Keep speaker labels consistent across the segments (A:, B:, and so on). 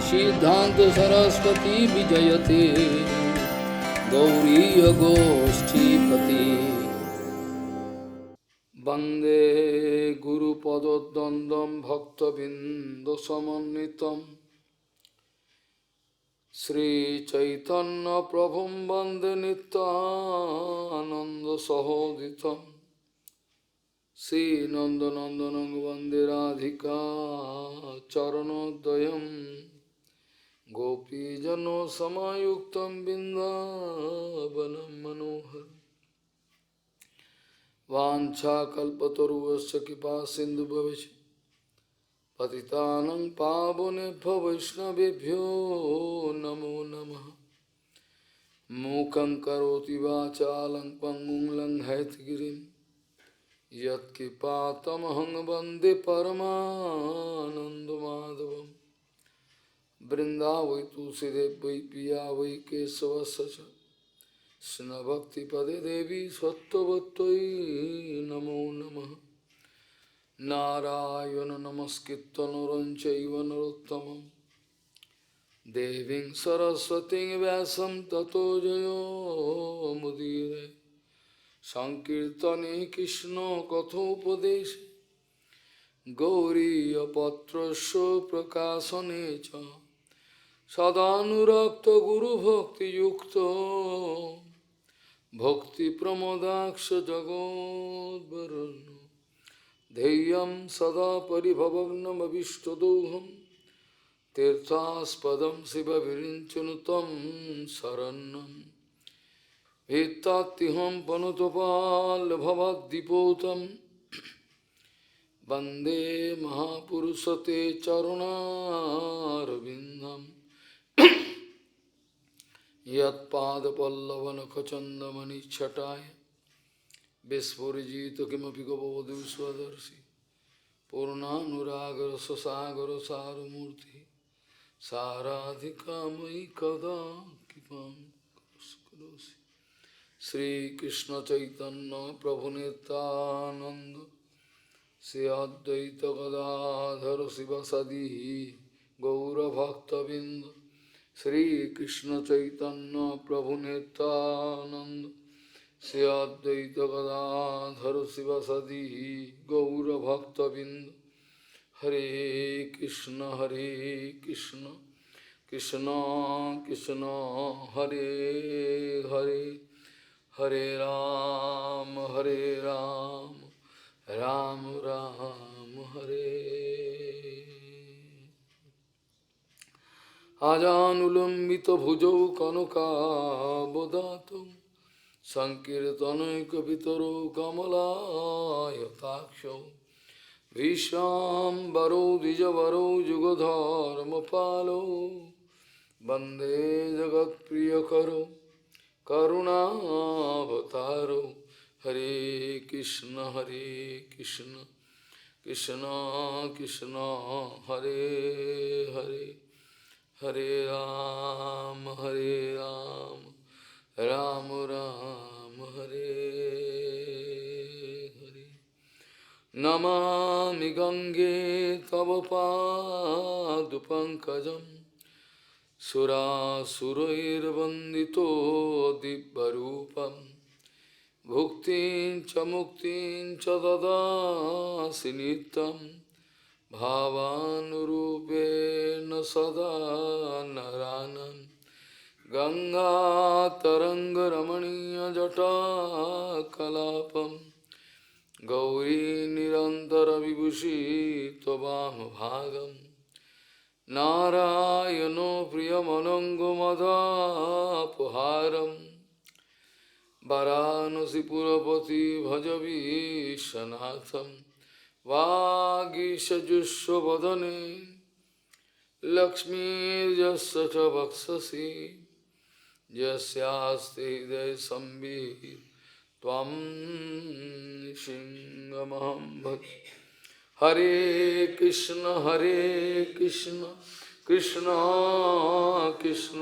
A: सिद्धांत सरस्वती विजयते गौरीय गोष्ठीपति वंदे गुरुपद्वंदं भक्तबिंदुसमन्वितं श्रीचैतन्य प्रभुं वंदे नित्यानन्दसहोदितं श्रीनन्दनन्दनं वन्दे राधिका चरणोदयं गोपीजनसमायुक्तं बिन्दावनं मनोहर वाञ्छाकल्पतरुश्च कृपा सिन्धुभ्यश्च पतितानं पावनेभ्यो वैष्णवेभ्यो नमो नमः मूकं करोति वाचालं पङ्गुं लङ्घयितगिरिं यत्कृपातमहं वन्दे परमानन्दमाधवं वृन्दावै तुलसीदेव वै पिया वै केशवस्य च कृष्णभक्तिपदे देवी सत्त्ववत्त्वयि नमो नमः नारायण नमस्कृत्य नरं चैव नरोत्तमं देवीं सरस्वतीं व्यासं ततो जयो मुदीरये संकीर्तने कृष्ण कथोपदेशे गौरीयपत्रस्य प्रकाशने च सदानुरक्तो गुरुभक्तियुक्तो भक्तिप्रमोदाक्ष जगोद्वरुण्य ध्येयं सदा परिभवग्नमभिष्टदोहं तीर्थास्पदं शिवविरिञ्चनुतं शरणं एतात्यहं पनुतपाल्भवद्दिपोतं वन्दे महापुरुषते चरुणारविन्दं यत्पादपल्लवनखचन्दमणिच्छटाय विस्फुरिजित किमपि गपवधू स्वदर्शि पूर्णानुरागर ससागर सारमूर्ति साराधिकामयि कदा कृपां करोसि श्रीकृष्ण चैतन्य प्रभु नित्यानंद श्री अद्वैत गदाधर शिवसदी गौरभक्तबिंद श्रीकृष्ण चैतन्य प्रभु नित्यानंद श्री अद्वैत गदाधर शिवसदी गौरभक्तबिंद हरे कृष्ण कृष्ण कृष्ण हरे हरे हरे राम राम राम हरे आजानुलंबित भुजौ कनकाबदातौ संकीर्तनैकपितरो कमलायताक्षौ विश्वाम्बरो द्विजवरो जुगधर्मपालो वन्दे जगत्प्रियकरो करुणावतारो हरे कृष्ण कृष्ण कृष्ण हरे हरे हरे राम राम राम हरे हरे नमामि गंगे तव पादपङ्कजं सुरासुरैर्वन्दितो दिव्यरूपं भुक्तिं च मुक्तिं च ददासि नित्यं भावानुरूपेण सदा नरानं गंगातरङ्गरमणीयजटाकलापं गौरी निरन्तरविभूषी त्ववामभागं नारायणो प्रियमनङ्गमदापहारं वाराणसीपुरपति भजवीशनाथं वागीशजुष्वदने लक्ष्मीर्यस्य च वक्षसि यस्यास्ति हृदयसंवित् त्वं सिंहमहं भजे हरे कृष्ण कृष्ण कृष्ण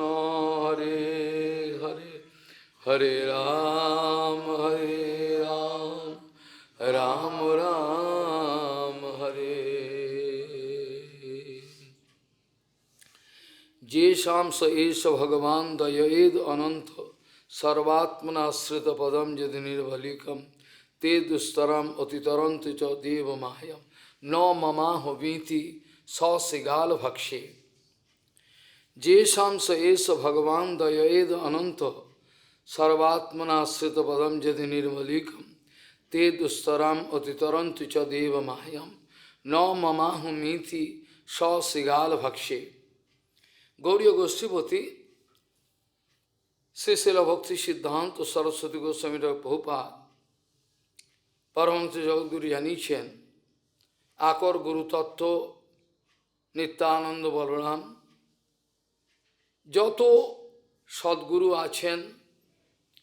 A: हरे हरे हरे राम राम राम हरे येषां स एष भगवान् दयेद अनंत सर्वात्मनाश्रित पदम यदि निर्भलिकम ते दुस्तरम अतितरंत च देव माह्यम न ममाहवीति सौसिगाल भक्षे येषां स एष भगवान् दयेद अनंत सर्वात्मनाश्रित पदम यदि निर्मलिकम ते दुस्तरम अतितरंत च देव माह्यम न ममाहमीति सौसिगाल भक्षे। गौड़ीय गोष्ठीपति श्री शिल भक्ति सिद्धांत सरस्वती गोस्वामी प्रभुपाद परमहंस जगद्गुरु জানিয়েছেন আকর গুরুতত্ত্ব নিত্যানন্দ বলরাম যত সদ্গুরু আছেন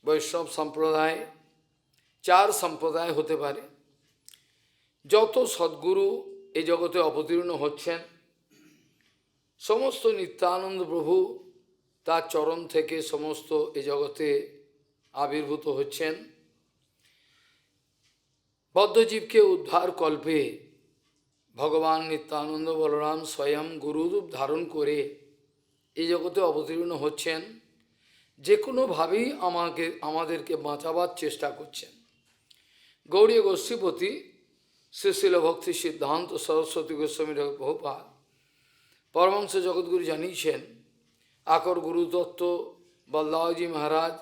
A: বৈষ্ণব সম্প্রদায় চার সম্প্রদায় হতে পারে যত সদ্গুরু এই জগতে অবতীর্ণ হচ্ছেন সমস্ত নিত্যানন্দ প্রভু তার চরণ থেকে সমস্ত এই জগতে আবির্ভূত হচ্ছেন বদ্ধজীবকে উদ্ধার কল্পে ভগবান নিত্যানন্দ বলরাম স্বয়ং গুরুরূপ ধারণ করে এই জগতে অবতীর্ণ হচ্ছেন যে কোনোভাবেই আমাদেরকে বাঁচাবার চেষ্টা করছেন। গৌড়ীয় গোষ্ঠীপতি শ্রী শিল ভক্তি সিদ্ধান্ত সরস্বতী গোস্বামী প্রভুপাদ পরমহংস জগদ্গুরু জানিয়েছেন আকর গুরুদত্ত বল্লভজি মহারাজ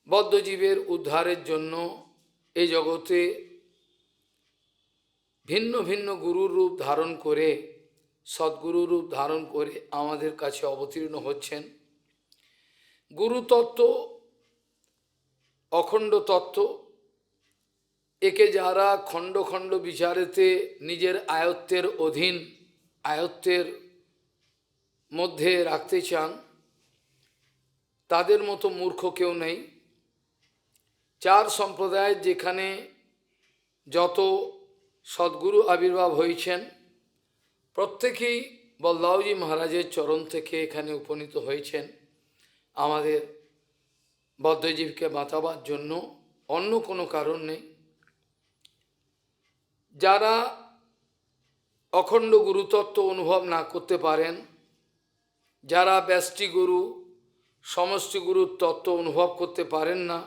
A: বদ্ধজীবের উদ্ধারের জন্য এই জগতে ভিন্ন ভিন্ন গুরুর রূপ ধারণ করে সদ্গুরুর রূপ ধারণ করে আমাদের কাছে অবতীর্ণ হচ্ছেন। গুরুতত্ত্ব অখণ্ড তত্ত্ব একে যারা খণ্ড খণ্ড বিচারেতে নিজের আয়ত্তের অধীন আয়ত্তের মধ্যে রাখতে চান তাদের মতো মূর্খ কেউ নেই। চার সম্প্রদায় যেখানে যত সদ্গুরু আবির্ভাব হয়েছেন প্রত্যেকেই বল্লভজি মহারাজের চরণ থেকে এখানে উপনীত হয়েছেন আমাদের বদ্ধজীবকে বাঁচাবার জন্য, অন্য কোনো কারণ নেই। যারা অখণ্ড গুরুতত্ত্ব অনুভব না করতে পারেন, যারা ব্যষ্টি গুরু সমষ্টি গুরুর তত্ত্ব অনুভব করতে পারেন না,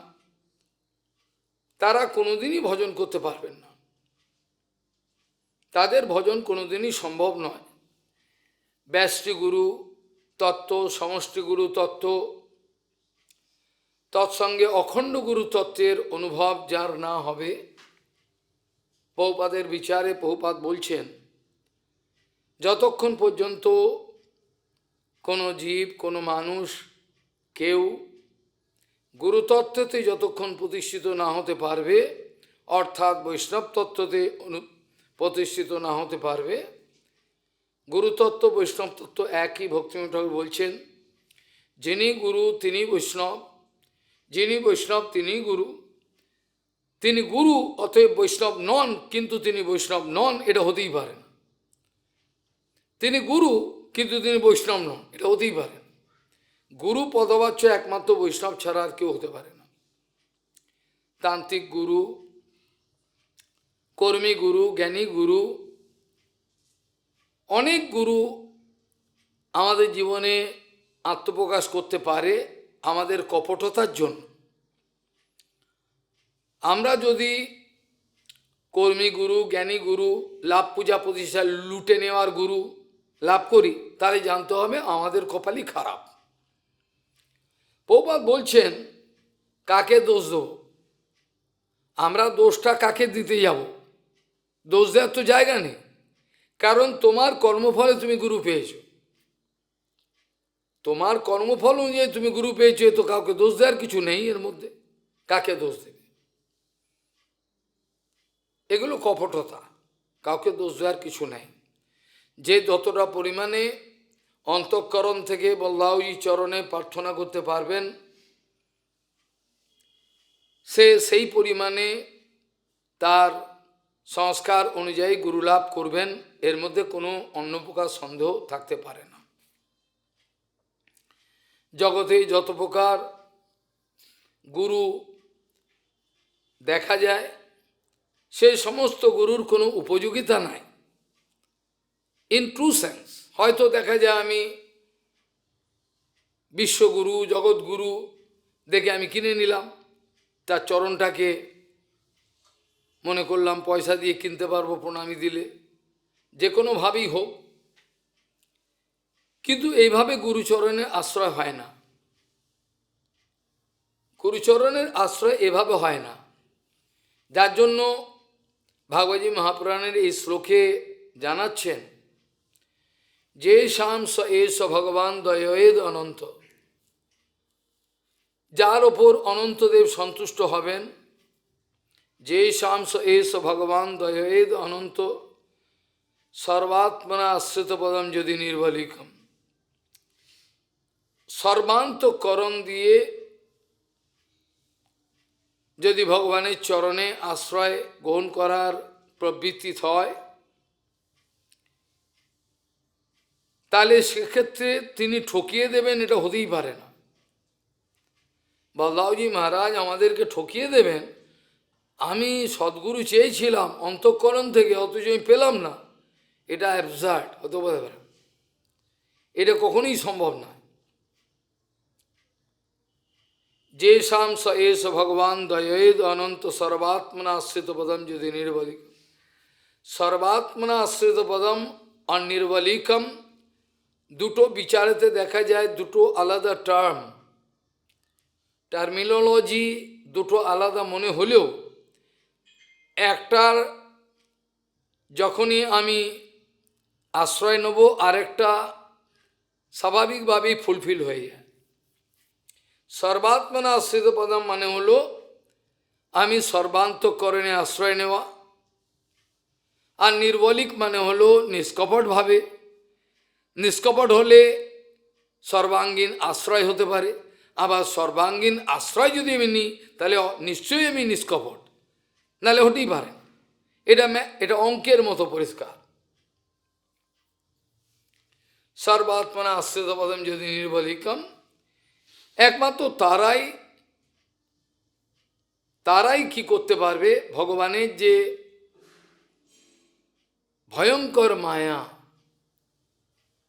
A: তারা কোনোদিনই ভজন করতে পারবেন না, তাদের ভজন কোনোদিনই সম্ভব নয়। ব্যষ্টি গুরু তত্ত্ব সমষ্টি গুরু তত্ত্ব তৎসঙ্গে অখণ্ড গুরু তত্ত্বের অনুভব যার না হবে, প্রভুপাদের বিচারে প্রভুপাদ বলছেন যতক্ষণ পর্যন্ত কোনো জীব কোনো মানুষ কেউ গুরুতত্ত্বতে যতক্ষণ প্রতিষ্ঠিত না হতে পারবে, অর্থাৎ বৈষ্ণব তত্ত্বতে প্রতিষ্ঠিত না হতে পারবে, গুরুতত্ত্ব বৈষ্ণব তত্ত্ব একই। ভক্তিময় ঠাকুর বলছেন যিনি গুরু তিনি বৈষ্ণব, যিনি বৈষ্ণব তিনি গুরু। তিনি গুরু অতএব বৈষ্ণব নন, কিন্তু তিনি বৈষ্ণব নন এটা হতেই পারে না। তিনি গুরু কিন্তু তিনি বৈষ্ণব নন এটা হতেই পারে না। গুরু পদবাচ্য একমাত্র বৈষ্ণব ছাড়া আর কেউ হতে পারে না। তান্ত্রিক গুরু, কর্মী গুরু, জ্ঞানী গুরু, অনেক গুরু আমাদের জীবনে আত্মপ্রকাশ করতে পারে আমাদের কপটতার জন্য। আমরা যদি কর্মী গুরু জ্ঞানী গুরু লাভ পূজা প্রতিষ্ঠা লুটে নেওয়ার গুরু লাভ করি, তাহলে জানতে হবে আমাদের কপালই খারাপ। প্রভুপাদ বলছেন কাকে দোষ দেব? আমরা দোষটা কাকে দিতে যাব? দোষ দেওয়ার তো জায়গা নেই, কারণ তোমার কর্মফলে তুমি গুরু পেয়েছো, তোমার কর্মফল অনুযায়ী তুমি গুরু পেয়েছো, তো কাউকে দোষ দেওয়ার কিছু নেই এর মধ্যে। কাকে দোষ দেবে? এগুলো কপটতা, কাউকে দোষ দেওয়ার কিছু নেই। যে যতটা পরিমাণে অন্তঃকরণ থেকে বল্লভজি চরণে প্রার্থনা করতে পারবেন, সে সেই পরিমাণে তার সংস্কার অনুযায়ী গুরু লাভ করবেন, এর মধ্যে কোনো অন্য প্রকার সন্দেহ থাকতে পারে না। জগতে যত প্রকার গুরু দেখা যায় সেই সমস্ত গুরুর কোনো উপযোগিতা নাই ইন ট্রু সেন্স। হয়তো দেখা যায় আমি বিশ্বগুরু জগৎগুরু দেখে আমি কিনে নিলাম, তার চরণটাকে মনে করলাম পয়সা দিয়ে কিনতে পারবো প্রণামী দিলে, যে কোনোভাবেই হোক। কিন্তু এইভাবে গুরুচরণের আশ্রয় হয় না, গুরুচরণের আশ্রয় এভাবে হয় না। যার জন্য ভাগবতী মহাপুরাণের এই শ্লোকে জানাচ্ছেন যে শাম স এস ভগবান দয়েদ অনন্ত, যার ওপর অনন্তদেব সন্তুষ্ট হবেন, যে শাম স এস ভগবান দয়েদ অনন্ত সর্বাত্মনা আশ্রিত পদম যদি নির্বলিকম, সর্বান্তকরণ দিয়ে যদি ভগবানের চরণে আশ্রয় গ্রহণ করার প্রবৃত্তি হয়, তাহলে সেক্ষেত্রে তিনি ঠকিয়ে দেবেন, এটা হতেই পারে না। বলদাওজি মহারাজ আমাদেরকে ঠকিয়ে দেবেন, আমি সদ্গুরু চেয়েছিলাম অন্তঃকরণ থেকে, অথচ আমি পেলাম না, এটা অ্যাবসার্ড, হতে পারে না, এটা কখনোই সম্ভব নয়। যে শাম স এস ভগবান দয়েদ অনন্ত সর্বাত্মনা আশ্রিত পদম যদি নির্বলিক, সর্বাত্মনা আশ্রিত পদম আর নির্বলিকম দুটো বিচারেতে দেখা যায়, দুটো আলাদা টার্মিনোলজি দুটো আলাদা মনে হলেও একটার যখনই আমি আশ্রয় নেব আরেকটা স্বাভাবিকভাবেই ফুলফিল হয়ে যায়। সর্বাত্মনা আশ্রিত পদম মানে হলো আমি সর্বান্তঃকরণে আশ্রয় নেওয়া, আর নির্বলিক মানে হলো নিষ্কপটভাবে। নিষ্কপট হলে সর্বাঙ্গীন আশ্রয় হতে পারে, আবার সর্বাঙ্গীন আশ্রয় যদি আমি নিই তাহলে নিশ্চয়ই আমি নিষ্কপট, নাহলে হতেই পারে। এটা অঙ্কের মতো পরিষ্কার। সর্বাত্মনা আশ্রিত পদম যদি নির্বলিকম, একমাত্র তারাই কি করতে পারবে, ভগবানের যে ভয়ঙ্কর মায়া,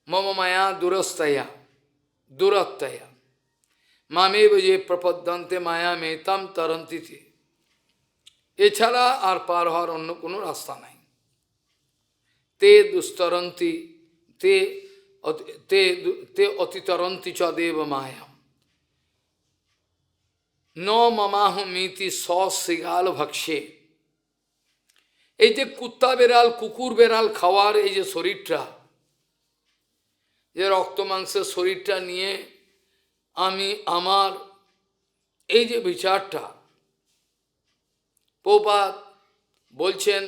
A: মম মায়া দুরত্তয়া মামেব যে প্রপদ্যন্তে মায়া মেতাম তরন্তিতে, এছাড়া আর পার হওয়ার অন্য কোনো রাস্তা নাই। তে দুস্তরন্তি তে অতিতরন্তি চ দেব মায়া ন মমাহমিতি সশৃগাল ভক্ষে। এই যে কুত্তা বেড়াল কুকুর বেড়াল খাওয়ার এই যে শরীরটা, যে রক্ত মাংসের শরীরটা নিয়ে আমি আমার এই যে বিচারটা, প্রভুপাদ বলছেন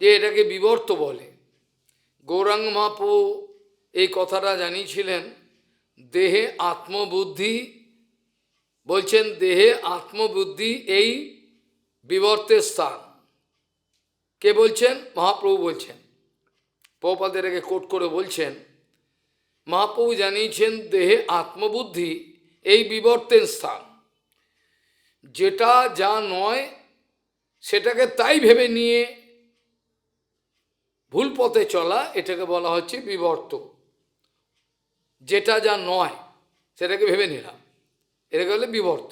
A: যে এটাকে বিবর্ত বলে। গৌরাঙ্গ মহাপ্রভু এই কথাটা জানিয়েছিলেন, দেহে আত্মবুদ্ধি, বলছেন দেহে আত্মবুদ্ধি এই বিবর্তের স্থান। কে বলছেন? মহাপ্রভু বলছেন। প্রভুপাদের আগে কোট করে বলছেন, মহাপ্রভু জানিয়েছেন দেহে আত্মবুদ্ধি এই বিবর্তের স্থান। যেটা যা নয় সেটাকে তাই ভেবে নিয়ে ভুল পথে চলা, এটাকে বলা হচ্ছে বিবর্ত। যেটা যা নয় সেটাকে ভেবে নিলাম, এটাকে বলে বিবর্ত।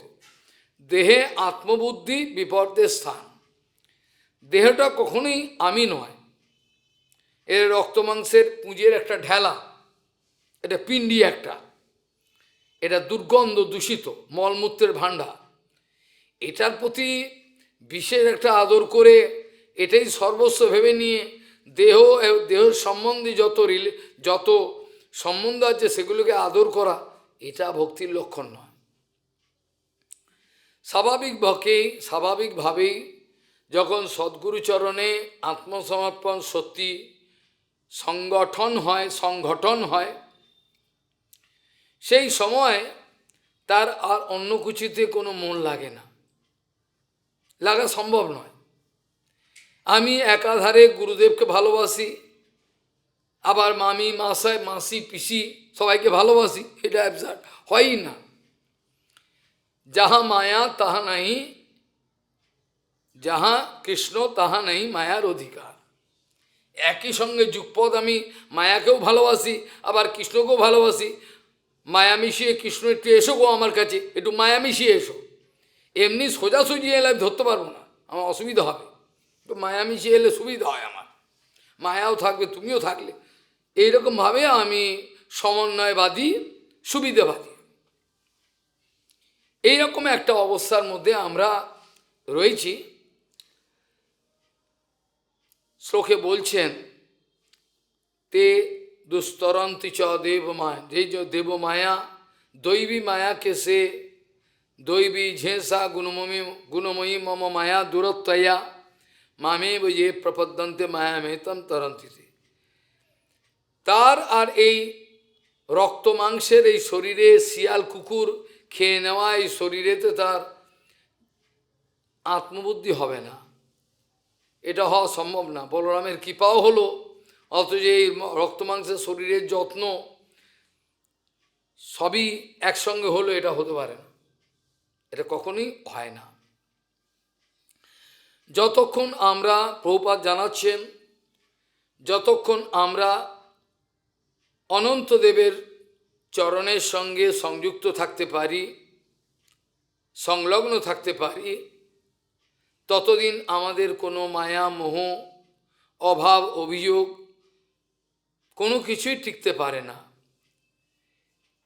A: দেহে আত্মবুদ্ধি বিবর্তের স্থান। দেহটা কখনোই আমি নয়, এর রক্ত মাংসের পুঁজের একটা ঢেলা, এটা পিণ্ডি একটা, এটা দুর্গন্ধ দূষিত মলমূত্রের ভাণ্ডার। এটার প্রতি বিশেষ একটা আদর করে এটাই সর্বস্ব ভেবে নিয়ে দেহের সম্বন্ধে যত সম্বন্ধ আছে সেগুলোকে আদর করা, এটা ভক্তির লক্ষণ নয়। স্বাভাবিকভাবেই যখন সদ্গুরুচরণে আত্মসমর্পণ সত্যি সংগঠন হয়, সেই সময় তার আর অন্য কিছুতে কোনো মন লাগে না, লাগা সম্ভব নয়। আমি একাধারে গুরুদেবকে ভালোবাসি, আবার মাসি পিসি সবাইকে ভালোবাসি, এটা অ্যাবসার্ড, হয়ই না। যাহা মায়া তাহা নাই, যাহা কৃষ্ণ তাহা নাই মায়ার অধিকার। একই সঙ্গে যুগপদ আমি মায়াকেও ভালোবাসি, আবার কৃষ্ণকেও ভালোবাসি। মায়া মিশিয়ে কৃষ্ণ একটু এসো গো আমার কাছে, একটু মায়া মিশিয়ে এসো। এমনি সোজাসুজি এলে আমি ধরতে পারবো না, আমার অসুবিধা হবে। তো মায়া মিশিয়ে এলে সুবিধা হয় আমার, মায়াও থাকবে তুমিও থাকলে, এইরকমভাবে আমি সমন্বয়বাদী, সুবিধাবাদী। এইরকম একটা অবস্থার মধ্যে আমরা রয়েছি। শ্লোকে বলছেন, তে দুস্তরন্তি চ দেবমায়া, যে দেবমায়া দৈবী মায়াকে সে দৈবী ঝেঁসা গুণময়ী মম মায়া দূরত্বয়া মামে যে প্রপদ্যন্তে মায়া মেতম তরন্তিতে। তার আর এই রক্ত মাংসের এই শরীরে শিয়াল কুকুর খেয়ে নেওয়া এই শরীরেতে তার আত্মবুদ্ধি হবে না, এটা হওয়া সম্ভব না। বলরামের কৃপাও হলো, অথচ এই রক্ত মাংসের শরীরের যত্ন সবই একসঙ্গে হলো, এটা হতে পারে না, এটা কখনোই হয় না। যতক্ষণ আমরা, প্রভুপাদ জানাচ্ছেন, যতক্ষণ আমরা অনন্তদেবের চরণের সঙ্গে সংযুক্ত থাকতে পারি, সংলগ্ন থাকতে পারি, ততদিন আমাদের কোনো মায়া মোহ অভাব অভিযোগ কোনো কিছুই টিকতে পারে না।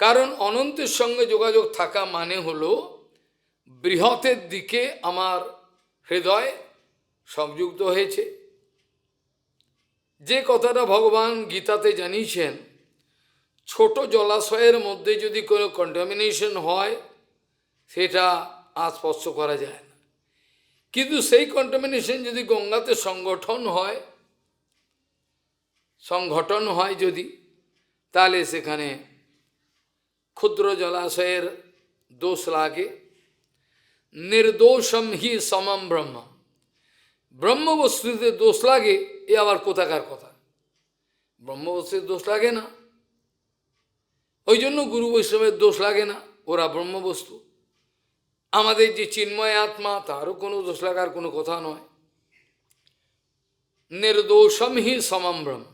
A: কারণ অনন্তের সঙ্গে যোগাযোগ থাকা মানে হলো বৃহতের দিকে আমার হৃদয় সংযুক্ত হয়েছে। যে কথাটা ভগবান গীতাতে জানিয়েছেন, ছোট জলাশয়ের মধ্যে যদি কোনো কন্টামিনেশন হয় সেটা আর স্পর্শ করা যায় না, কিন্তু সেই কন্টামিনেশন যদি গঙ্গাতে সংগঠন হয় যদি, তাহলে সেখানে ক্ষুদ্র জলাশয়ের দোষ লাগে। নির্দোষম হি সমম ব্রহ্ম, ব্রহ্মবস্তুতে দোষ লাগে, এ আবার কোথাকার কথা, ব্রহ্মবস্তুতে দোষ লাগে না, ওই জন্য গুরু বৈষ্ণবের দোষ লাগে না, ওরা ব্রহ্মবস্তু। আমাদের যে চিন্ময় আত্মা, তারও কোনো দোষ লাগার কোনো কথা নয়। নির্দোষম হি সমম ব্রহ্ম,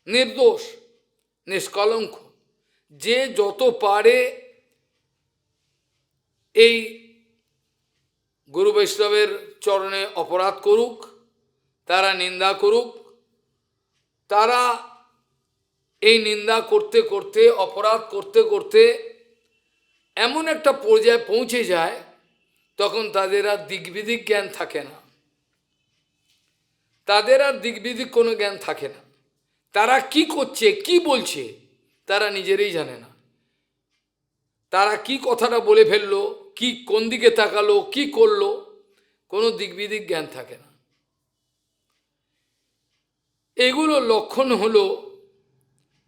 A: নির্দোষ, নিষ্কলঙ্ক। যে যত পারে এই গুরু বৈষ্ণবের চরণে অপরাধ করুক, তারা নিন্দা করুক, তারা এই নিন্দা করতে করতে, অপরাধ করতে করতে এমন একটা পর্যায়ে পৌঁছে যায়, তখন তাদের আর দিগ্বিদিক জ্ঞান থাকে না, তাদের আর দিগ্বিদিক কোনো জ্ঞান থাকে না। তারা কি করছে, কি বলছে, তারা নিজেরাই জানে না। তারা কি কথাটা বলে ফেললো, কি কোন দিকে তাকালো, কি করলো, কোনো দিগ্বিদিক জ্ঞান থাকে না। এগুলো লক্ষণ হলো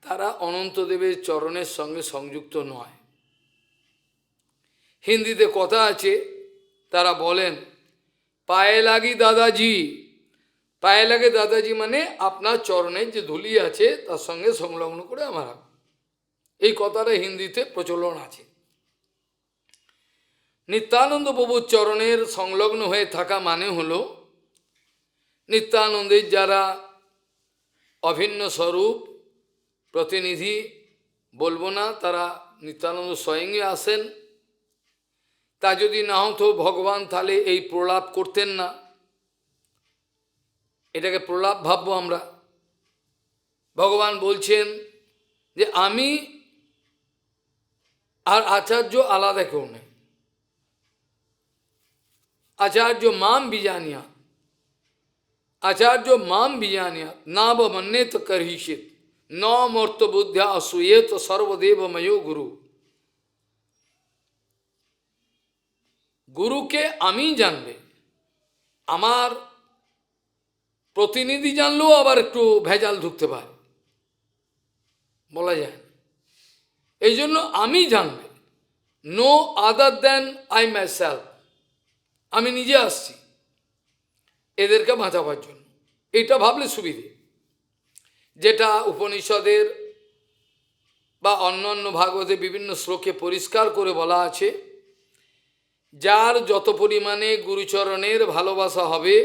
A: তারা অনন্তদেবের চরণের সঙ্গে সংযুক্ত নয়। হিন্দিতে কথা আছে, তারা বলেন পায়ে লাগি দাদাজি, পায়ে লাগে দাদাজি মানে আপনার চরণের যে ধুলি আছে তার সঙ্গে সংলগ্ন করে আমার, এই কথাটা হিন্দিতে প্রচলন আছে। নিত্যানন্দ প্রভুর চরণের সংলগ্ন হয়ে থাকা মানে হলো নিত্যানন্দের যারা অভিন্ন স্বরূপ প্রতিনিধি, বলবো না, তারা নিত্যানন্দ স্বয়ংই আসেন। তা যদি না হতো ভগবান তাহলে এই প্রলাপ করতেন না, এটাকে প্রলাপ ভাববো আমরা। ভগবান বলছেন যে আমি আর আচার্য আলাদা কেউ নেই, আচার্য মাম বিজানিয়া, আচার্য মাম বিজানিয়া না বন্যেত করহিষিত ন মর্ত বুদ্ধ্যা অসূয়েত সর্বদেবময় গুরু। গুরুকে আমি জানবে, আমার প্রতিনিধি জানলেও আবার একটু ভেজাল ঢুকতে পারে, বলা যায় না। এই জন্য আমি জানবে, no other then I my self, আমি নিজে আসছি এদেরকে বাঁচাবার জন্য। এটা ভাবলে সুবিধে, যেটা উপনিষদের বা অন্যান্য ভাগবতে বিভিন্ন শ্লোকে পরিষ্কার করে বলা আছে, যার যত পরিমাণে গুরুচরণের ভালোবাসা হবে,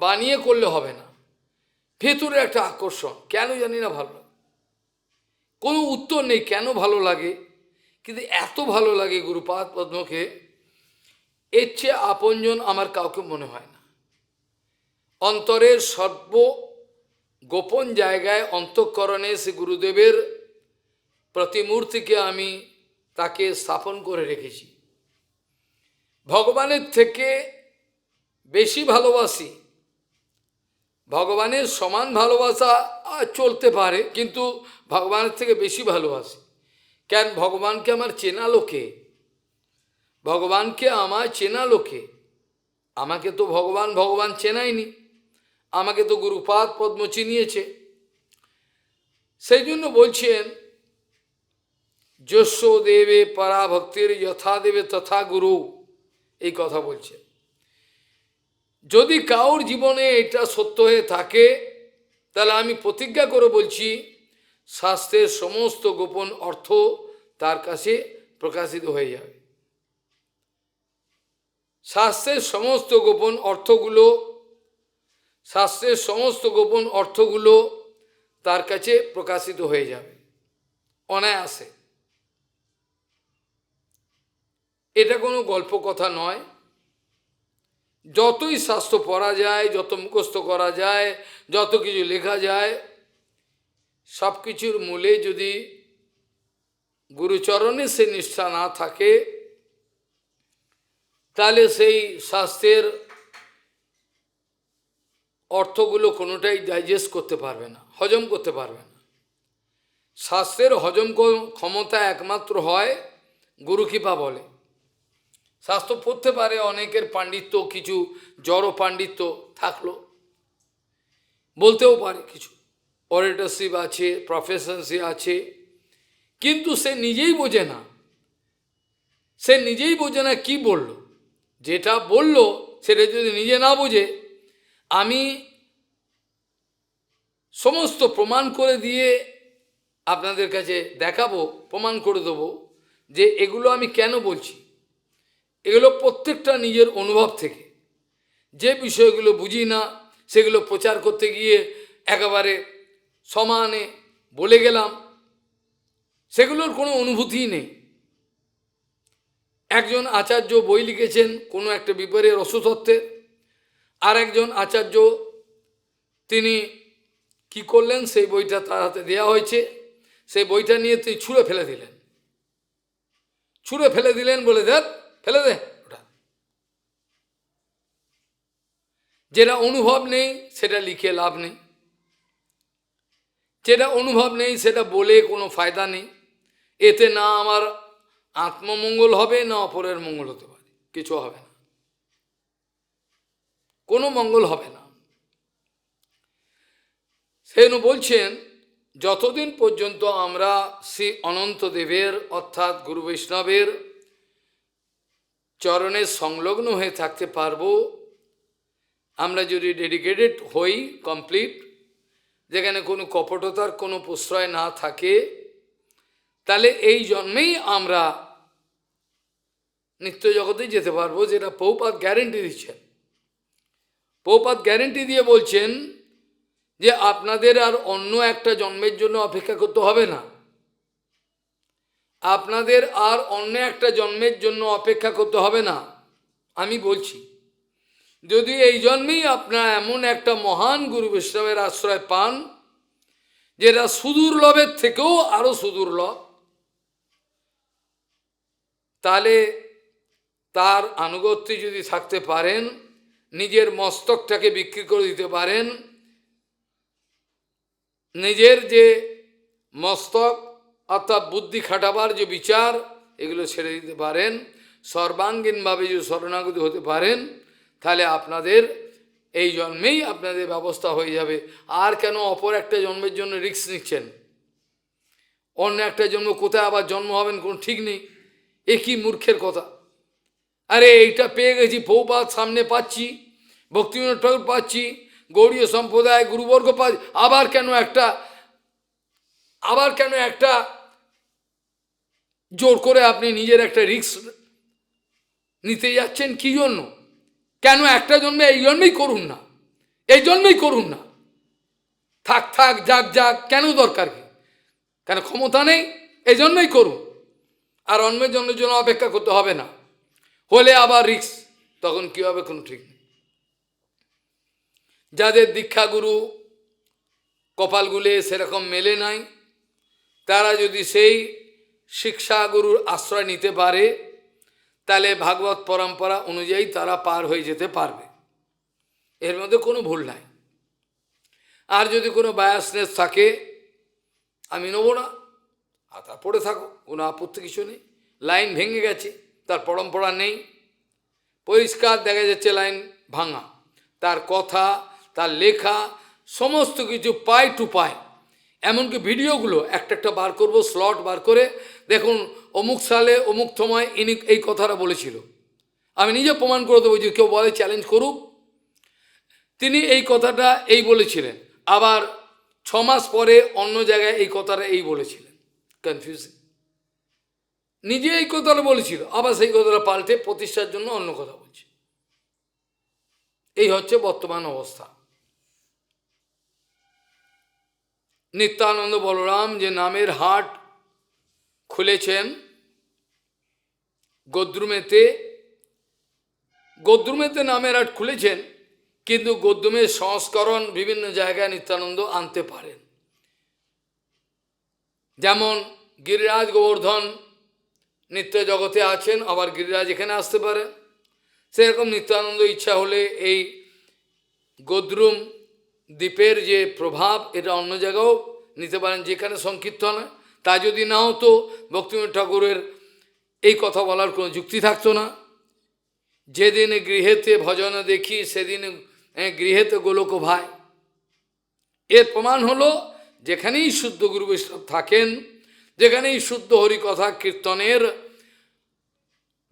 A: বানিয়ে করলে হবে না, ভেতরে একটা আকর্ষণ, কেন জানি না ভালো লাগে, কোনো উত্তর নেই কেন ভালো লাগে, কিন্তু এত ভালো লাগে গুরুপাদ পদ্মকে, এর চেয়ে আপনজন আমার কাউকে মনে হয় না। অন্তরের সর্ব গোপন জায়গায় অন্তঃকরণে সে গুরুদেবের প্রতিমূর্তিকে আমি তাকে স্থাপন করে রেখেছি। ভগবানের থেকে বেশি ভালোবাসি, ভগবানের সমান ভালোবাসা চলতে পারে, কিন্তু ভগবানের থেকে বেশি ভালোবাসি। কেন? ভগবানকে আমার চেনা লোকে, ভগবানকে আমার চেনা লোকে। আমাকে তো ভগবান চেনায়নি, আমাকে তো গুরুপাদ পদ্ম চিনিয়েছে। সেই জন্য বলছেন, যস্য দেবে পরাভক্তির যথা দেবে তথা গুরু, এই কথা বলছে। যদি কাউর জীবনে এটা সত্য হয়ে থাকে, তাহলে আমি প্রতিজ্ঞা করে বলছি, শাস্ত্রের সমস্ত গোপন অর্থ তার কাছে প্রকাশিত হয়ে যাবে। শাস্ত্রের সমস্ত গোপন অর্থগুলো, শাস্ত্রের সমস্ত গোপন অর্থগুলো তার কাছে প্রকাশিত হয়ে যাবে অনায়াসে। এটা কোনো গল্প কথা নয়। যতই শাস্ত্র পড়া যায়, যত মুখস্থ করা যায়, যত কিছু লেখা যায়, সব কিছুর মূলে যদি গুরুচরণে সে নিষ্ঠা না থাকে, তাহলে সেই শাস্ত্রের অর্থগুলো কোনোটাই ডাইজেস্ট করতে পারবে না, হজম করতে পারবে না। শাস্ত্রের হজম ক্ষমতা একমাত্র হয় গুরুকৃপা বলে। শাস্ত্র পড়তে পারে, অনেকের পাণ্ডিত্য, কিছু জড় পাণ্ডিত্য থাকলো, বলতেও পারে, কিছু অরেটরশিপ আছে, প্রফেশনশিপ আছে, কিন্তু সে নিজেই বোঝে না, সে নিজেই বোঝে না কি বলল। যেটা বলল সেটা যদি নিজে না বোঝে, আমি সমস্ত প্রমাণ করে দিয়ে আপনাদের কাছে দেখাবো, প্রমাণ করে দেবো যে এগুলো আমি কেন বলছি। এগুলো প্রত্যেকটা নিজের অনুভব থেকে। যে বিষয়গুলো বুঝি না, সেগুলো প্রচার করতে গিয়ে একেবারে সমানে বলে গেলাম, সেগুলোর কোনো অনুভূতিই নেই। একজন আচার্য বই লিখেছেন কোনো একটা বিপরীত রসতত্ত্বের, আর একজন আচার্য তিনি কি করলেন, সেই বইটা তার হাতে দেওয়া হয়েছে, সেই বইটা নিয়ে তিনি ছুঁড়ে ফেলে দিলেন, ছুঁড়ে ফেলে দিলেন, বলে দেখ ফেলে দে ওটা। যেটা অনুভব নেই সেটা লিখে লাভ নেই, যেটা অনুভব নেই সেটা বলে কোনো ফায়দা নেই। এতে না আমার আত্মমঙ্গল হবে, না অপরের মঙ্গল হতে পারে, কিছু হবে না, কোনো মঙ্গল হবে না। সেজন্য বলছেন, যতদিন পর্যন্ত আমরা শ্রী অনন্তদেবের অর্থাৎ গুরু বৈষ্ণবের চরণে সংলগ্ন হয়ে থাকতে পারবো, আমরা যদি ডেডিকেটেড হই কমপ্লিট, যেখানে কোনো কপটতার কোনো প্রশ্রয় না থাকে, তাহলে এই জন্মেই আমরা নিত্য জগতে যেতে পারবো, যেটা প্রভুপাদ গ্যারেন্টি দিচ্ছেন। প্রভুপাদ গ্যারেন্টি দিয়ে বলছেন যে আপনাদের আর অন্য একটা জন্মের জন্য অপেক্ষা করতে হবে না, আপনাদের আর অন্য একটা জন্মের জন্য অপেক্ষা করতে হবে না। আমি বলছি, যদি এই জন্মেই আপনারা এমন একটা মহান গুরু বৈষ্ণবের আশ্রয় পান, যেটা সুদূর্লভের থেকেও আরো সুদূর্লভ, তাহলে তার আনুগত্যে যদি থাকতে পারেন, নিজের মস্তকটাকে বিক্রি করে দিতে পারেন, নিজের যে মস্তক অর্থাৎ বুদ্ধি খাটাবার যে বিচার, এগুলো ছেড়ে দিতে পারেন, সর্বাঙ্গীনভাবে যদি শরণাগত হতে পারেন, তাহলে আপনাদের এই জন্মেই আপনাদের ব্যবস্থা হয়ে যাবে। আর কেন অপর একটা জন্মের জন্য রিস্ক নিচ্ছেন? অন্য একটা জন্ম কোথায় আবার জন্ম হবেন কোনো ঠিক নেই, এ কি মূর্খের কথা। আরে এইটা পেয়ে গেছি, প্রভুপাদ সামনে পাচ্ছি, ভক্তিবিনোদ ঠাকুর পাচ্ছি, গৌড়ীয় সম্প্রদায় গুরুবর্গ পাচ্ছি, আবার কেন একটা জোর করে আপনি নিজের একটা রিস্ক নিতে যাচ্ছেন? কি জন্য? কেন একটা জন্মে এই জন্মেই করুন না, এই জন্মেই করুন না, থাক যাক, কেন দরকার কি? কেন ক্ষমতা নেই? এই জন্মেই করুন। আর অন্যের জন্য অপেক্ষা করতে হবে না, হলে আবার রিস্ক, তখন কী হবে কোনো ঠিক নেই। যাদের দীক্ষাগুরু কপালগুলি সেরকম মেলে নাই, তারা যদি সেই শিক্ষাগুরুর আশ্রয় নিতে পারে, তাহলে ভাগবত পরম্পরা অনুযায়ী তারা পার হয়ে যেতে পারবে, এর মধ্যে কোনো ভুল নাই। আর যদি কোনো বায়াসনেস থাকে, আমি নেব না, আর তা পড়ে থাকো, কোনো আপত্তি কিছু নেই। লাইন ভেঙে গেছে, তার পরম্পরা নেই, পরিষ্কার দেখা যাচ্ছে লাইন ভাঙা, তার কথা, তার লেখা, সমস্ত কিছু পাই টু পাই। এমনকি ভিডিওগুলো একটা একটা বার করব, স্লট বার করে, দেখুন অমুক সালে অমুক সময় ইনি এই কথাটা বলেছিল, আমি নিজে প্রমাণ করে দেবো, যে কেউ বলে চ্যালেঞ্জ করুক, তিনি এই কথাটা এই বলেছিলেন, আবার 6 মাস পরে অন্য জায়গায় এই কথাটা এই বলেছিলেন, কনফিউজিং। নিজে এই কথাটা বলেছিল, আবার সেই কথাটা পাল্টে প্রতিষ্ঠার জন্য অন্য কথা বলছে। এই হচ্ছে বর্তমান অবস্থা। নিত্যানন্দ বলরাম যে নামের হাট খুলেছেন গদ্রুমেতে নামের হাট খুলেছেন, কিন্তু গদ্রুমের সংস্করণ বিভিন্ন জায়গায় নিত্যানন্দ আনতে পারেন। যেমন গিরিরাজ গোবর্ধন নিত্য জগতে আছেন, আবার গিরিরাজ এখানে আসতে পারে, সেরকম নিত্যানন্দ ইচ্ছা হলে এই গদ্রুম দ্বীপের যে প্রভাব, এটা অন্য জায়গাও নিতে পারেন, যেখানে সংকীর্তন হয়। তা যদি না হতো, ভক্তিবিনোদ ঠাকুরের এই কথা বলার কোনো যুক্তি থাকতো না। যেদিন গৃহেতে ভজন দেখি, সেদিন গৃহেতে গোলক ভাই। এর প্রমাণ হলো, যেখানেই শুদ্ধ গুরু বৈষ্ণব থাকেন, যেখানেই শুদ্ধ হরিকথা কীর্তনের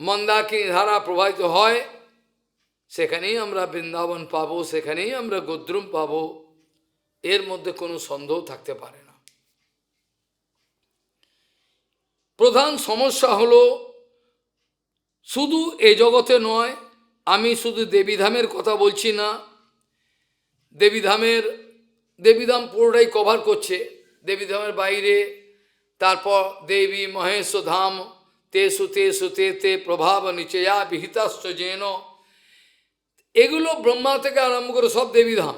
A: মন্দাকিনী ধারা প্রবাহিত হয়, সেখানেই আমরা বৃন্দাবন পাবো, সেখানেই আমরা গদ্রুম পাবো, এর মধ্যে কোনো সন্দেহ থাকতে পারে না। প্রধান সমস্যা হলো, শুধু এ জগতে নয়, আমি শুধু দেবীধামের কথা বলছি না, দেবীধাম পুরোটাই কভার করছে, দেবীধামের বাইরে, তারপর দেবী মহেশ ধাম তেসু তেসু তে তে প্রভাব নিচয়া বিহিতাশ্চ যেন, এগুলো ব্রহ্মা থেকে আরম্ভ করে সব দেবীধাম,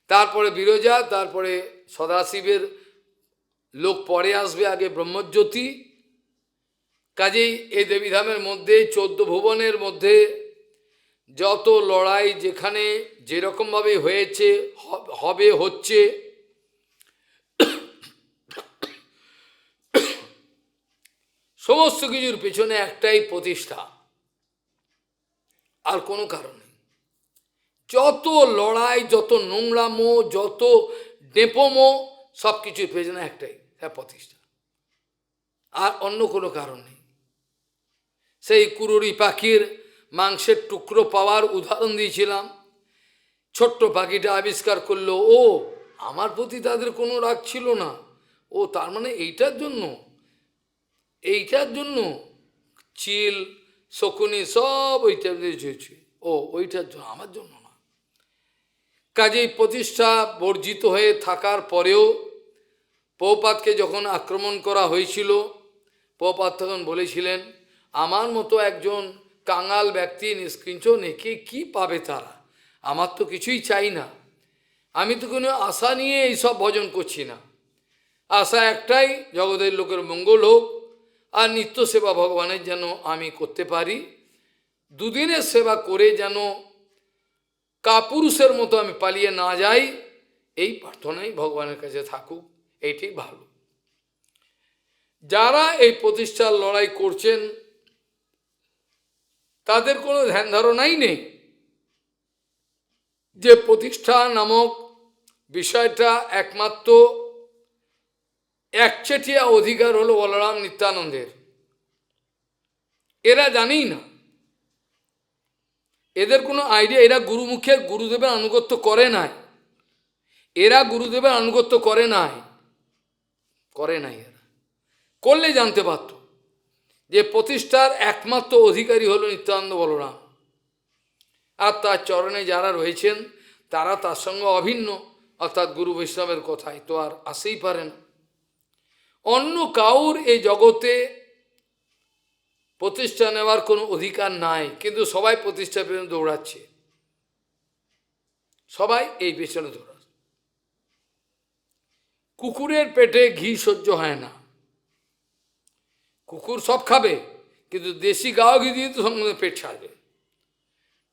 A: তারপরে বিরজা, তারপরে সদাশিবের লোক পরে আসবে, আগে ব্রহ্মজ্যোতি। কাজেই এই দেবীধামের মধ্যে 14 ভুবনের মধ্যে যত লড়াই, যেখানে যেরকমভাবে হয়েছে, হবে, হচ্ছে, সমস্ত কিছুর পেছনে একটাই প্রতিষ্ঠা, আর কোনো কারণ নেই। যত লড়াই, যত নোংরামো, যত ডেপোমো, সব কিছুর পেছনে একটাই, হ্যাঁ, প্রতিষ্ঠা, আর অন্য কোনো কারণ নেই। সেই কুরুরি পাখির মাংসের টুকরো পাওয়ার উদাহরণ দিয়েছিলাম। ছোট্ট পাখিটা আবিষ্কার করলো, ও আমার প্রতি তাদের কোনো রাগ ছিল না, ও তার মানে এইটার জন্য চিল শকুনি সব ওইটা হয়েছে, ও ওইটার জন্য, আমার জন্য না। কাজেই প্রতিষ্ঠা বর্জিত হয়ে থাকার পরেও প্রভুপাদকে যখন আক্রমণ করা হয়েছিল, প্রভুপাদ তখন বলেছিলেন, আমার মতো একজন কাঙাল ব্যক্তি নিষ্কিঞ্চন, একে কী পাবে তারা, আমার তো কিছুই চাই না, আমি তো কোনো আশা নিয়ে এইসব ভজন করছি না, আশা একটাই, জগতের লোকের মঙ্গল হোক, আর নিত্য সেবা ভগবানের যেন আমি করতে পারি, দুদিনের সেবা করে যেন কাপুরুষের মতো আমি পালিয়ে না যাই, এই প্রার্থনাই ভগবানের কাছে থাকুক, এইটি ভালো। যারা এই প্রতিষ্ঠার লড়াই করছেন, তাদের কোনো ধ্যান ধারণাই নেই যে প্রতিষ্ঠা নামক বিষয়টা একমাত্র একচেটিয়া অধিকার হলো বলরাম নিত্যানন্দের। এরা জানেই না, এদের কোনো আইডিয়া, এরা গুরুমুখের গুরুদেবের আনুগত্য করে নাই, এরা গুরুদেবের আনুগত্য করে নাই, এরা করলে জানতে পারত যে প্রতিষ্ঠার একমাত্র অধিকারী হলো নিত্যানন্দ বলরাম, আর তার চরণে যারা রয়েছেন তারা তার সঙ্গে অভিন্ন, অর্থাৎ গুরু বৈষ্ণবের কথায় তো আর আসেই পারে না। অন্য কাউর এই জগতে প্রতিষ্ঠা নেওয়ার কোনো অধিকার নাই, কিন্তু সবাই প্রতিষ্ঠার পেছনে দৌড়াচ্ছে, সবাই এই পেছনে দৌড়াচ্ছে। কুকুরের পেটে ঘি সহ্য হয় না, কুকুর সব খাবে, কিন্তু দেশি গাও ঘি দিয়ে তো সঙ্গে পেট ছাড়বে।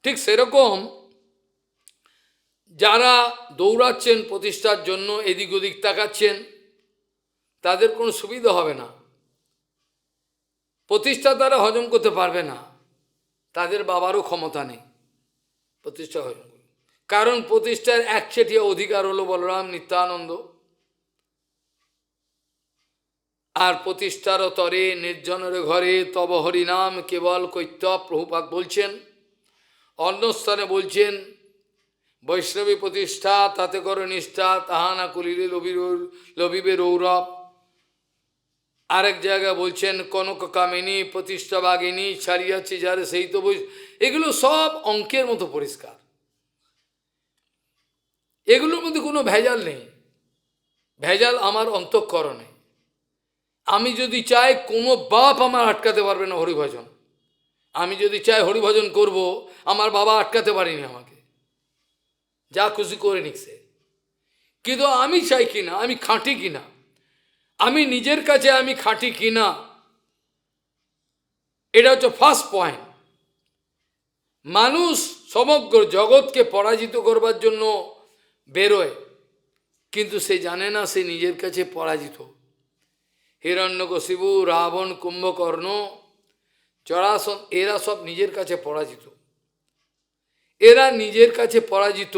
A: ঠিক সেরকম যারা দৌড়াচ্ছেন প্রতিষ্ঠার জন্য, এদিক ওদিক তাকাচ্ছেন, তাদের কোনো সুবিধা হবে না, প্রতিষ্ঠা তারা হজম করতে পারবে না, তাদের বাবারও ক্ষমতা নেই প্রতিষ্ঠা হজম করবে। কারণ প্রতিষ্ঠার একচেটিয়া অধিকার হলো বলরাম নিত্যানন্দ, আর প্রতিষ্ঠার তরে নির্জনের ঘরে তব হরিনাম কেবল কৈত্য। প্রভুপাদ বলছেন, অন্য স্থানে বলছেন বৈষ্ণবী প্রতিষ্ঠা তাতে কর নিষ্ঠা, তাহা না করিলে লবিবে রৌরব। আরেক জায়গায় বলছেন কনক কামিনী প্রতিষ্ঠা বাগিনী ছাড়িয়াছে যারে সেই তো বই। এগুলো সব অঙ্কের মতো পরিষ্কার, এগুলোর মধ্যে কোনো ভেজাল নেই, ভেজাল আমার অন্তঃকরণে। আমি যদি চাই কোনো বাপ আমার আটকাতে পারবে না হরিভজন, আমি যদি চাই হরিভজন করব, আমার বাবা আটকাতে পারেনি আমাকে, যা খুশি করে নিক সে। কিন্তু আমি চাই কিনা, আমি খাঁটি কিনা, আমি নিজের কাছে আমি খাঁটি কিনা, এটা হচ্ছে ফার্স্ট পয়েন্ট। মানুষ সমগ্র জগৎকে পরাজিত করবার জন্য বেরোয়, কিন্তু সে জানে না সে নিজের কাছে পরাজিত। হিরণ্যকশিপু, রাবণ, কুম্ভকর্ণ, জরাসন্ধ, এরা সব নিজের কাছে পরাজিত, এরা নিজের কাছে পরাজিত,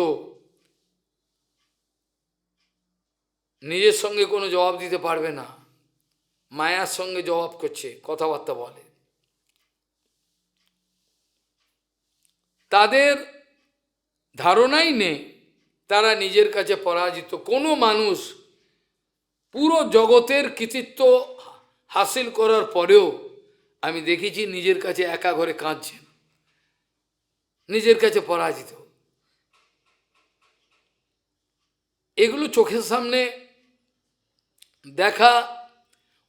A: নিজের সঙ্গে কোনো জবাব দিতে পারবে না, মায়ার সঙ্গে জবাব করছে, কথাবার্তা বলে। তাদের ধারণাই নেই তারা নিজের কাছে পরাজিত। কোনো মানুষ পুরো জগতের কৃতিত্ব হাসিল করার পরেও আমি দেখেছি নিজের কাছে একা ঘরে কাঁদছেন, নিজের কাছে পরাজিত। এগুলো চোখের সামনে দেখা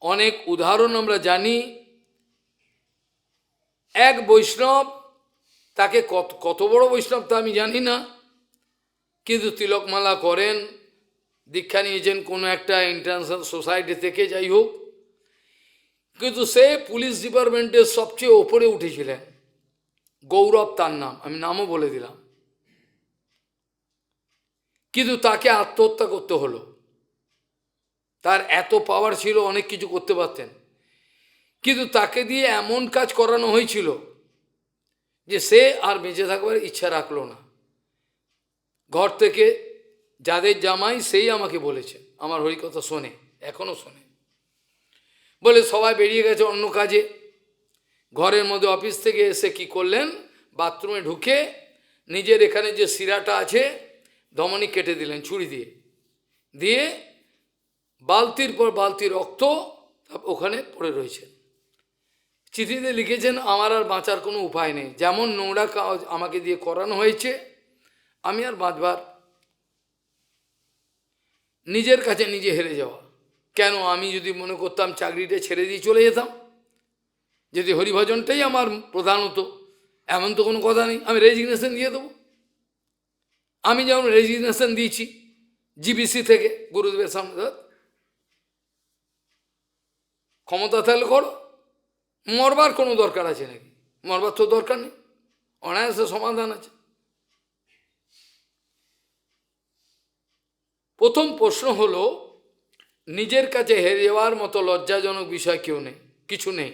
A: অনেক উদাহরণ আমরা জানি। এক বৈষ্ণব, তাকে কত বড় বৈষ্ণব তা আমি জানি না, কিন্তু তিলকমালা করেন, দীক্ষা নিয়েছেন কোনো একটা ইন্টারন্যাশনাল সোসাইটি থেকে, যাই হোক, কিন্তু সে পুলিশ ডিপার্টমেন্টের সবচেয়ে ওপরে উঠেছিলেন, গৌরব তার নাম, আমি নামও বলে দিলাম, কিন্তু তাকে আত্মহত্যা করতে হলো। তার এত পাওয়ার ছিল, অনেক কিছু করতে পারতেন, কিন্তু তাকে দিয়ে এমন কাজ করানো হয়েছিল যে সে আর বেঁচে থাকবার ইচ্ছা রাখলো না। ঘর থেকে যাদের জামাই সেই আমাকে বলেছে, আমার হরিকথা শোনে, এখনো শোনে, বলে সবাই বেরিয়ে গেছে অন্য কাজে, ঘরের মধ্যে অফিস থেকে এসে কি করলেন, বাথরুমে ঢুকে নিজের এখানে যে শিরাটা আছে ধমনী কেটে দিলেন ছুরি দিয়ে, দিয়ে বালতির পর বালতি রক্ত ওখানে পড়ে রয়েছে। চিঠিতে লিখেছেন, আমার আর বাঁচার কোনো উপায় নেই, যেমন নোংরা কাজ আমাকে দিয়ে করানো হয়েছে, আমি আর বাঁচবার, নিজের কাছে নিজে হেরে যাওয়া। কেন, আমি যদি মনে করতাম চাকরিটা ছেড়ে দিয়ে চলে যেতাম, যদি হরিভজনটাই আমার প্রধান হতো, এমন তো কোনো কথা নেই, আমি রেজিগনেশন দিয়ে দেবো। আমি যেমন রেজিগনেশন দিয়েছি জিবিসি থেকে গুরুদেবের সামনে, ক্ষমতা থাকলে করো, মরবার কোনো দরকার আছে নাকি, মরবার তো দরকার নেই, অনায়াসে সমাধান আছে। প্রথম প্রশ্ন হলো, নিজের কাছে হেরে যাওয়ার মতো লজ্জাজনক বিষয় কেউ নেই, কিছু নেই।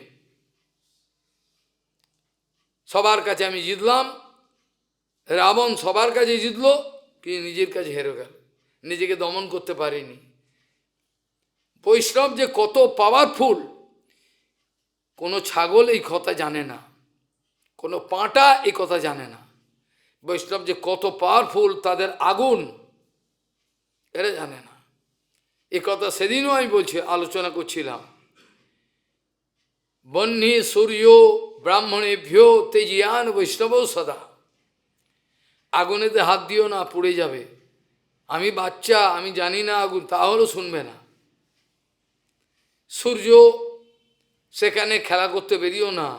A: সবার কাছে আমি জিতলাম, রাবণ সবার কাছে জিতলো, কিন্তু নিজের কাছে হেরে গেল, নিজেকে দমন করতে পারেনি। বৈষ্ণব যে কত পাওয়ারফুল, কোনো ছাগল এই কথা জানে না, কোনো পাঁটা এই কথা জানে না। বৈষ্ণব যে কত পাওয়ারফুল, তাদের আগুন এরা জানে না। এ কথা সেদিনও আমি বলছি, আলোচনা করছিলাম। বহ্নি সূর্য ব্রাহ্মণেভ্য তেজিয়ান বৈষ্ণব সদা। আগুনেতে হাত দিও না, পুড়ে যাবে। আমি বাচ্চা, আমি জানি না আগুন, তাহলেও শুনবে না। সূর্য, সেখানে খেলা করতে বেরিয়েও না,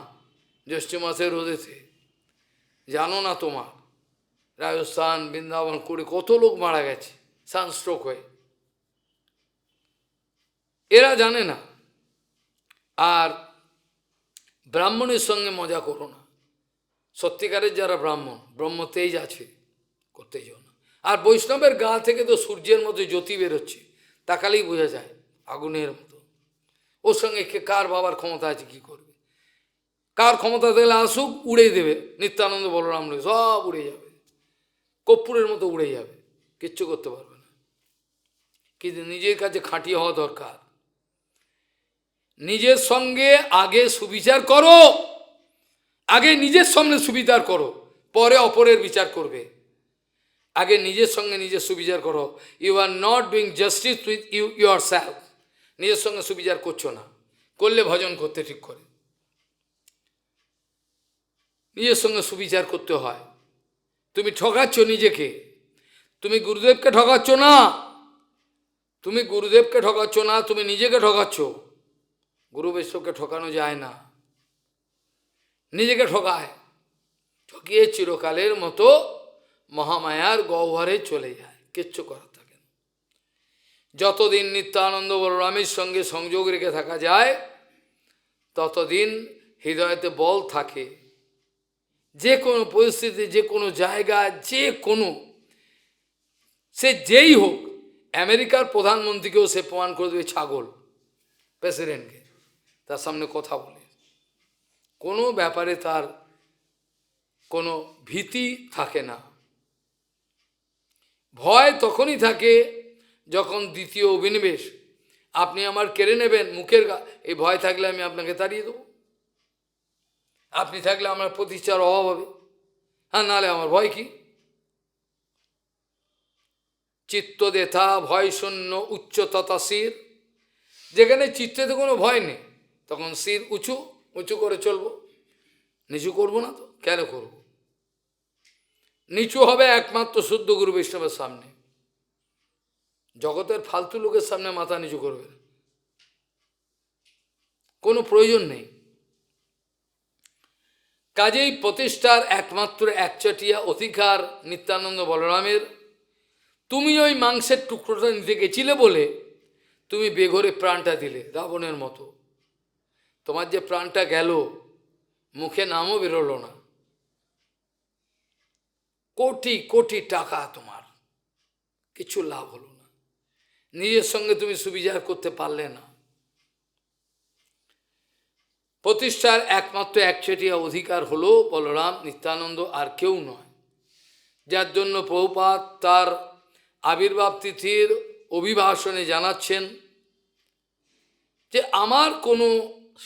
A: জ্যৈষ্ঠ মাসের রোদেতে, জানো না তোমার রাজস্থান বৃন্দাবন করে কত লোক মারা গেছে সানস্ট্রোক হয়ে, এরা জানে না। আর ব্রাহ্মণের সঙ্গে মজা করো না, সত্যিকারের যারা ব্রাহ্মণ ব্রহ্ম তেজ আছে করতে যাও না। আর বৈষ্ণবের গা থেকে তো সূর্যের মতো জ্যোতি বেরোচ্ছে, তাকালেই বোঝা যায় আগুনের মতো। ওর সঙ্গে কার বাবার ক্ষমতা আছে, কি করবে? কার ক্ষমতা দিলে আসুক, উড়ে দেবে। নিত্যানন্দ বলরাম সব উড়ে যাবে, কর্পূরের মতো উড়ে যাবে, কিচ্ছু করতে পারবে না। কিন্তু নিজের কাছে খাঁটি হওয়া দরকার। নিজের সঙ্গে আগে সুবিচার করো, আগে নিজের সঙ্গে সুবিচার করো, পরে অপরের বিচার করবে। আগে নিজের সঙ্গে নিজের সুবিচার করো। You are not doing justice with your self. নিজের সঙ্গে সুবিচার করছো না, করলে ভজন করতে ঠিক করে। নিজের সঙ্গে সুবিচার করতে হয়। তুমি ঠকাচ্ছ নিজেকে, তুমি গুরুদেবকে ঠকাচ্ছ না, তুমি গুরুদেবকে ঠকাচ্ছ না, তুমি নিজেকে ঠকাচ্ছ। গুরু বৈষ্ণবকে ঠকানো যায় না, নিজেকে ঠকায়, ঠকিয়ে চিরকালের মতো মহামায়ার গহ্বরে চলে যায়, কিচ্ছু করার থাকে না। যতদিন নিত্যানন্দ বলরামের সঙ্গে সংযোগ রেখে থাকা যায়, ততদিন হৃদয়তে বল থাকে। যে কোনো পরিস্থিতি, যে কোনো জায়গায়, যে কোনো, সে যেই হোক, আমেরিকার প্রধানমন্ত্রীকেও সে প্রমাণ করে দেবে ছাগল, প্রেসিডেন্টকে তার সামনে কথা বলে। কোনো ব্যাপারে তার কোনো ভীতি থাকে না। ভয় তখনই থাকে যখন দ্বিতীয় অভিনিবেশ, আপনি আমার কেড়ে নেবেন মুখের এই ভয় থাকলে আমি আপনাকে তাড়িয়ে দেবো। আপনি থাকলে আমার প্রতিষ্ঠার অভাব হবে, হ্যাঁ, নাহলে আমার ভয় কি? চিত্ত দেথা ভয় শূন্য উচ্চ তথা শির। যেখানে চিত্তেতে কোনো ভয় নেই, তখন শির উঁচু উঁচু করে চলবো। নিচু করবো না তো, কেন করব? নিচু হবে একমাত্র শুদ্ধ গুরু বৈষ্ণবের সামনে। জগতের ফালতু লোকের সামনে মাথা নিচু করবে না, কোনো প্রয়োজন নেই। কাজেই প্রতিষ্ঠার একমাত্র একচটিয়া অধিকার নিত্যানন্দ বলরামের। তুমি ওই মাংসের টুকরোটা নিতে গেছিলে বলে তুমি বেঘরে প্রাণটা দিলে রাবণের মতো। তোমার যে প্রাণটা গেল, মুখে নামও বেরোলো না। কোটি কোটি টাকা তোমার, কিছু লাভ হলো না। নিজের সঙ্গে তুমি সুবিচার করতে পারলে না। প্রতিষ্ঠার একমাত্র একচেটিয়া অধিকার হলো বলরাম নিত্যানন্দ, আর কেউ নয়। যার জন্য প্রভুপাদ তার আবির্ভাব তিথির অভিভাষণে জানাচ্ছেন যে আমার কোনো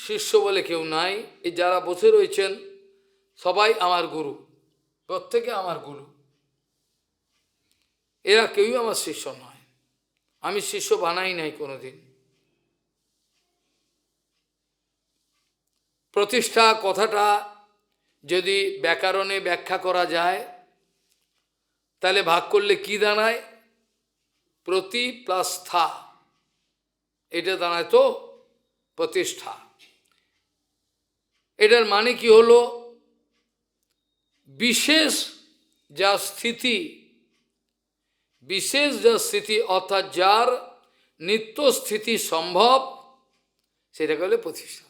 A: শিষ্য বলে কেউ নাই। এই যারা বসে রয়েছেন সবাই আমার গুরু, প্রত্যেকে আমার গুরু, এরা কেউই আমার শিষ্য নয়। আমি শিষ্য বানাই নাই কোনোদিন। প্রতিষ্ঠা কথাটা যদি ব্যাকরণে ব্যাখ্যা করা যায়, তাহলে ভাগ করলে কি দাঁড়ায়? প্রতি প্লাস স্থা, এটা দাঁড়ায় তো প্রতিষ্ঠা। এটার মানে কি হলো? বিশেষ যা স্থিতি, বিশেষ যা স্থিতি, অর্থাৎ যার নিত্য স্থিতি সম্ভব, সেটাকে হলে প্রতিষ্ঠা।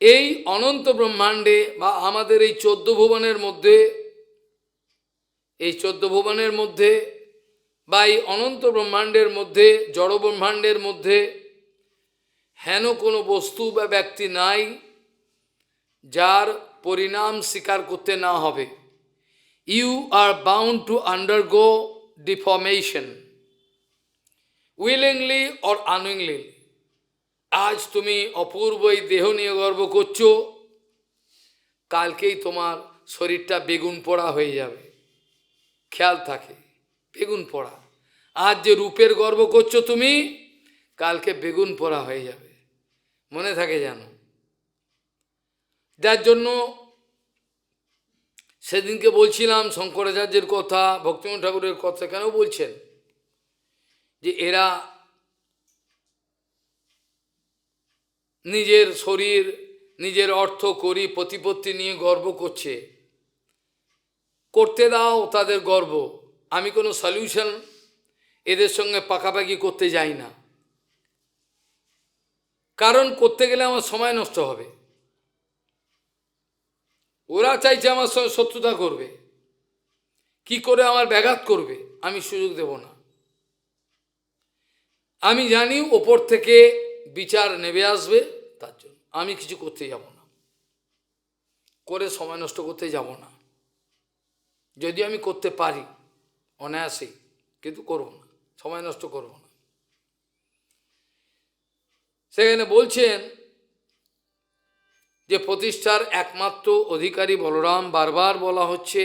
A: এই অনন্ত ব্রহ্মাণ্ডে বা আমাদের এই 14 ভুবনের মধ্যে, এই 14 ভুবনের মধ্যে বা এই অনন্ত ব্রহ্মাণ্ডের মধ্যে, জড় ব্রহ্মাণ্ডের মধ্যে হেন কোনো বস্তু বা ব্যক্তি নাই যার পরিণাম স্বীকার করতে না হবে। You are bound to undergo deformation willingly or unwillingly. আজ তুমি অপূর্ব এই দেহ নিয়ে গর্ব করছো, কালকেই তোমার শরীরটা বেগুন পোড়া হয়ে যাবে। খেয়াল থাকে, বেগুন পোড়া। আজ যে রূপের গর্ব করছো তুমি, কালকে বেগুন পোড়া হয়ে যাবে, মনে থাকে জানো। যার জন্য সেদিনকে বলছিলাম শঙ্করাচার্যের কথা, ভক্তিমোহন ঠাকুরের কথা কেন বলছেন যে এরা নিজের শরীর নিজের অর্থ করি প্রতিপত্তি নিয়ে গর্ব করছে, করতে দাও তাদের গর্ব, আমি কোনো সলিউশন এদের সঙ্গে পাকাপাকি করতে যাই না, কারণ করতে গেলে আমার সময় নষ্ট হবে। ওরা চাইছে আমার সঙ্গে শত্রুতা করবে, কি করে আমার ব্যাঘাত করবে, আমি সুযোগ দেব না। আমি জানি ওপর থেকে বিচার নেমে আসবে, তার জন্য আমি কিছু করতে যাব না, করে সময় নষ্ট করতে যাব না। যদি আমি করতে পারি অনায়াসেই, কিন্তু করব না, সময় নষ্ট করব না। সেখানে বলছেন যে প্রতিষ্ঠার একমাত্র অধিকারী বলরাম, বারবার বলা হচ্ছে।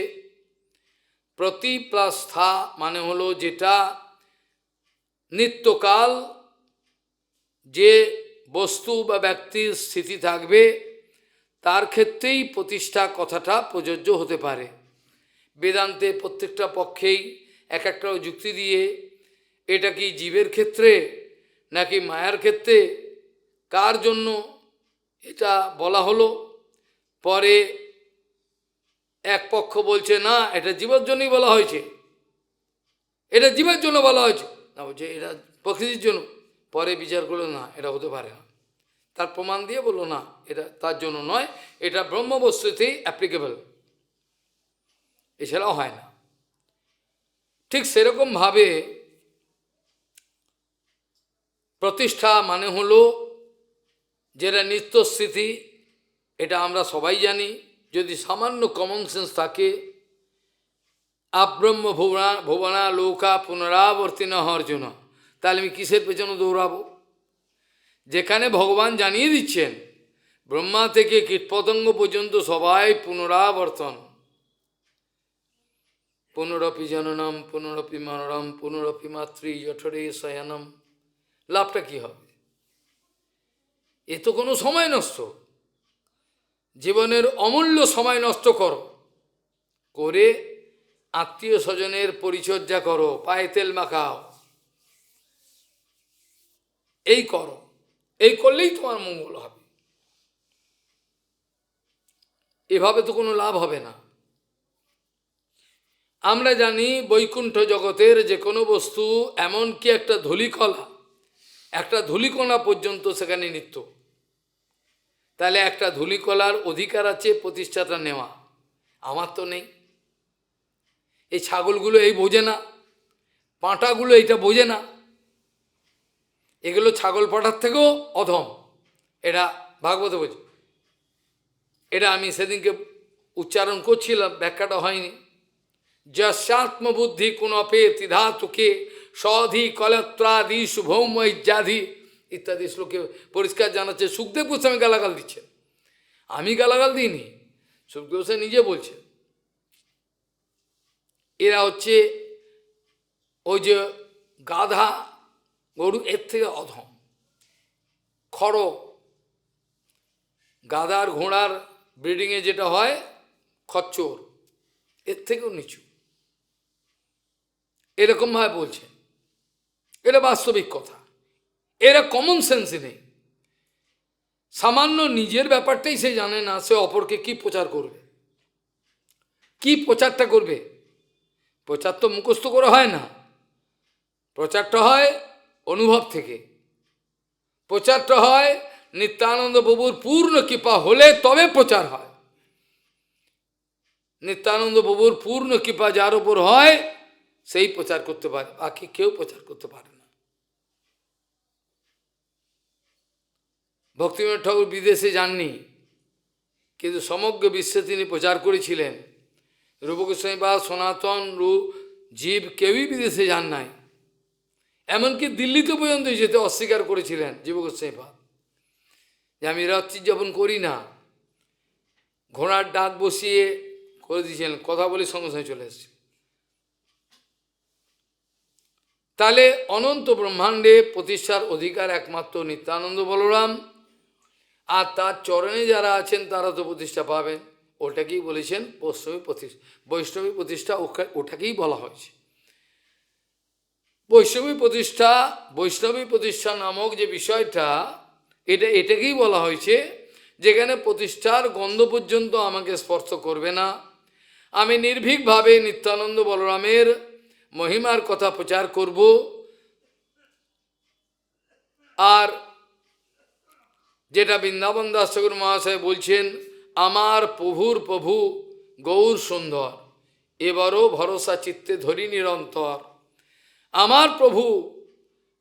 A: প্রতিপ্লাস্থা মানে হলো যেটা নিত্যকাল যে বস্তু বা ব্যক্তির স্থিতি থাকবে তার ক্ষেত্রেই প্রতিষ্ঠা কথাটা প্রযোজ্য হতে পারে। বেদান্তে প্রত্যেকটা পক্ষেই এক একটা যুক্তি দিয়ে এটা কি জীবের ক্ষেত্রে নাকি মায়ার ক্ষেত্রে, কার জন্য এটা বলা হলো। পরে এক পক্ষ বলছে না এটা জীবের জন্যই বলা হয়েছে, এটা জীবের জন্য বলা হয়েছে, না বলছে এটা প্রকৃতির জন্য। পরে বিচার করলো না, এটা হতে পারে না, তার প্রমাণ দিয়ে বললো না এটা তার জন্য নয়, এটা ব্রহ্মবস্তুতেই অ্যাপ্লিকেবল, এছাড়াও হয় না। ঠিক সেরকমভাবে প্রতিষ্ঠা মানে হলো যেটা নিত্যস্থিতি, এটা আমরা সবাই জানি। যদি সামান্য কমন সেন্স থাকে, আব্রহ্ম ভুবনা লৌকা পুনরাবর্তিন অর্জুন, তাহলে আমি কিসের পেছনে দৌড়াবো? যেখানে ভগবান জানিয়ে দিচ্ছেন ব্রহ্মা থেকে কীটপতঙ্গ পর্যন্ত সবাই পুনরাবর্তন, পুনরপি জননম পুনরপি মরণম পুনরপি মাতৃ জঠরে শয়নম, লাভটা কি হবে? এ তো কোনো সময় নষ্ট, জীবনের অমূল্য সময় নষ্ট করো, করে আত্মীয় স্বজনের পরিচর্যা করো, পায়ে তেল মাখাও, এই করো, এই করলেই তোমার মঙ্গল হবে। এভাবে তো কোনো লাভ হবে না। আমরা জানি বৈকুণ্ঠ জগতের যে কোনো বস্তু, এমনকি একটা ধূলিকণা, একটা ধূলিকণা পর্যন্ত সেখানে নিত্য। তাহলে একটা ধূলিকণার অধিকার আছে প্রতিষ্ঠাটা নেওয়া, আমার তো নেই। এই ছাগলগুলো এই বোঝে না, পাঁঠাগুলো এইটা বোঝে না, এগুলো ছাগল পাঁঠার থেকেও অধম, এটা ভাগবতে বোঝে। এটা আমি সেদিনকে উচ্চারণ করছিলাম, ব্যাখ্যাটা হয়নি। যস্যাত্মবুদ্ধি কুণপেতি ধাতুকে সধি কলত্রাদি শুভৌম ইত্যাদি ইত্যাদি শ্লোকে পরিষ্কার জানাচ্ছে। সুখদেব গোস্বামী গালাগাল দিচ্ছেন, আমি গালাগাল দিইনি, সুখদেব গোস্বামী নিজে বলছেন। এরা হচ্ছে ওই যে গাধা গরু, এর থেকে অধম। খড়, গাধার ঘোড়ার ব্রিডিংয়ে যেটা হয় খচ্চর, এর থেকেও নিচু, এরকমভাবে বলছেন। এটা বাস্তবিক কথা, এরা কমন সেন্সই নেই। সামান্য নিজের ব্যাপারটাই সে জানে না, সে অপরকে কি প্রচার করবে, কি প্রচারটা করবে? প্রচার তো মুখস্থ করে হয় না, প্রচারটা হয় অনুভব থেকে, প্রচারটা হয় নিত্যানন্দ প্রভুর পূর্ণ কৃপা হলে তবে প্রচার হয়। নিত্যানন্দ প্রভুর পূর্ণ কৃপা যার উপর হয় সেই প্রচার করতে পারে, বাকি কেউ প্রচার করতে পারে না। ভক্তিবিনোদ ঠাকুর বিদেশে যাননি, কিন্তু সমগ্র বিশ্বে তিনি প্রচার করেছিলেন। রূপগোস্বামী বা সনাতন জীব কেউই বিদেশে যান নাই, এমনকি দিল্লিতে পর্যন্ত যেতে অস্বীকার করেছিলেন জীবগোস্বামী পাদ, যে আমি রাত্রি যাপন করি না। ঘোড়ার ডাক বসিয়ে করে দিয়েছিলেন, কথা বলে সঙ্গে সঙ্গে চলে এসেছে। তাহলে অনন্ত ব্রহ্মাণ্ডে প্রতিষ্ঠার অধিকার একমাত্র নিত্যানন্দ বলরাম, আর তার চরণে যারা আছেন তারা তো প্রতিষ্ঠা পাবেন। ওটাকেই বলেছেন বৈষ্ণবী প্রতিষ্ঠা, ওটাকেই বলা হয়েছে বৈষ্ণবী প্রতিষ্ঠা নামক যে বিষয়টা, এটাকেই বলা হয়েছে যেখানে প্রতিষ্ঠার গন্ধ পর্যন্ত আমাকে স্পর্শ করবে না। আমি নির্ভীকভাবে নিত্যানন্দ বলরামের মহিমার কথা প্রচার করব। আর যেটা বৃন্দাবন দাস ঠাকুর মহাশয় বলছেন, আমার প্রভুর প্রভু গৌর সুন্দর, এবারও ভরসা চিত্তে ধরি নিরন্তর। আমার প্রভু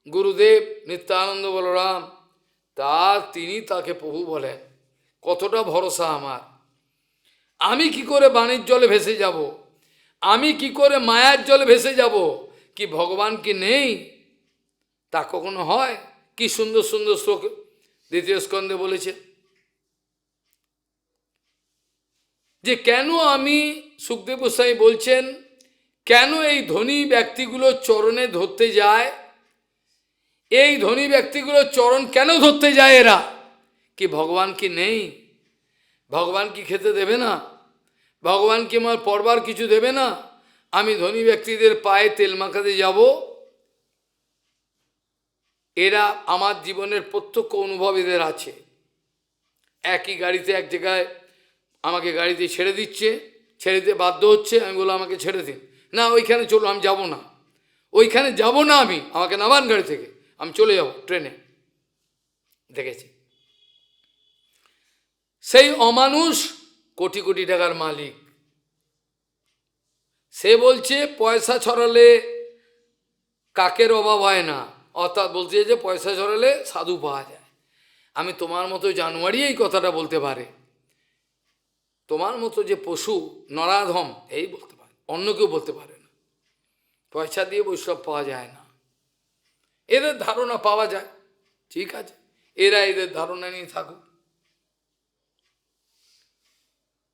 A: গুরুদেব নিত্যানন্দ বলরাম, তিনি তাকে প্রভু বলেন। কতটা ভরসা আমার! আমি কি করে বাণীর জলে ভেসে যাব? আমি কি করে মায়ার জলে ভেসে যাব? কি ভগবান কি নেই? তা কখনো হয়? কি সুন্দর সুন্দর শ্লোক দ্বিতীয় স্কন্ধে বলেছে যে কেন আমি, সুখদেব গোস্বামী বলছেন, কেন এই ধনী ব্যক্তিগুলো চরণে ধরতে যায়? এই ধনী ব্যক্তিগুলো চরণ কেন ধরতে যায় এরা? কি ভগবান কি নেই? ভগবান কি খেতে দেবে না? ভগবান কি আমার পড়বার কিছু দেবে না? আমি ধনী ব্যক্তিদের পায়ে তেল মাখাতে যাব? এরা আমার জীবনের প্রত্যক্ষ অনুভব এদের আছে। একই গাড়িতে এক জায়গায় আমাকে গাড়িতে ছেড়ে দিচ্ছে, ছেড়ে দিতে বাধ্য হচ্ছে। আমি বললাম আমাকে ছেড়ে দিন। না, ওইখানে চলো, আমি যাব না, ওইখানে যাব না, আমি, আমাকে নামান গাড়ি থেকে, আমি চলে যাব ট্রেনে। দেখেছি সেই অমানুষ কোটি কোটি টাকার মালিক, সে বলছে পয়সা ছড়ালে কাকের অভাব হয় না, অর্থাৎ বলছে যে পয়সা ছড়ালে সাধু পাওয়া যায়। আমি তোমার মতো জানুয়ারি এই কথাটা বলতে পারে, তোমার মতো যে পশু নরাধম এই বলতে পারে, অন্য কেউ বলতে পারে না। পয়সা দিয়ে বৈষ্ণব পাওয়া যায় না। এদের ধারণা পাওয়া যায়, ঠিক আছে, এরা এদের ধারণা নিয়ে থাকুক।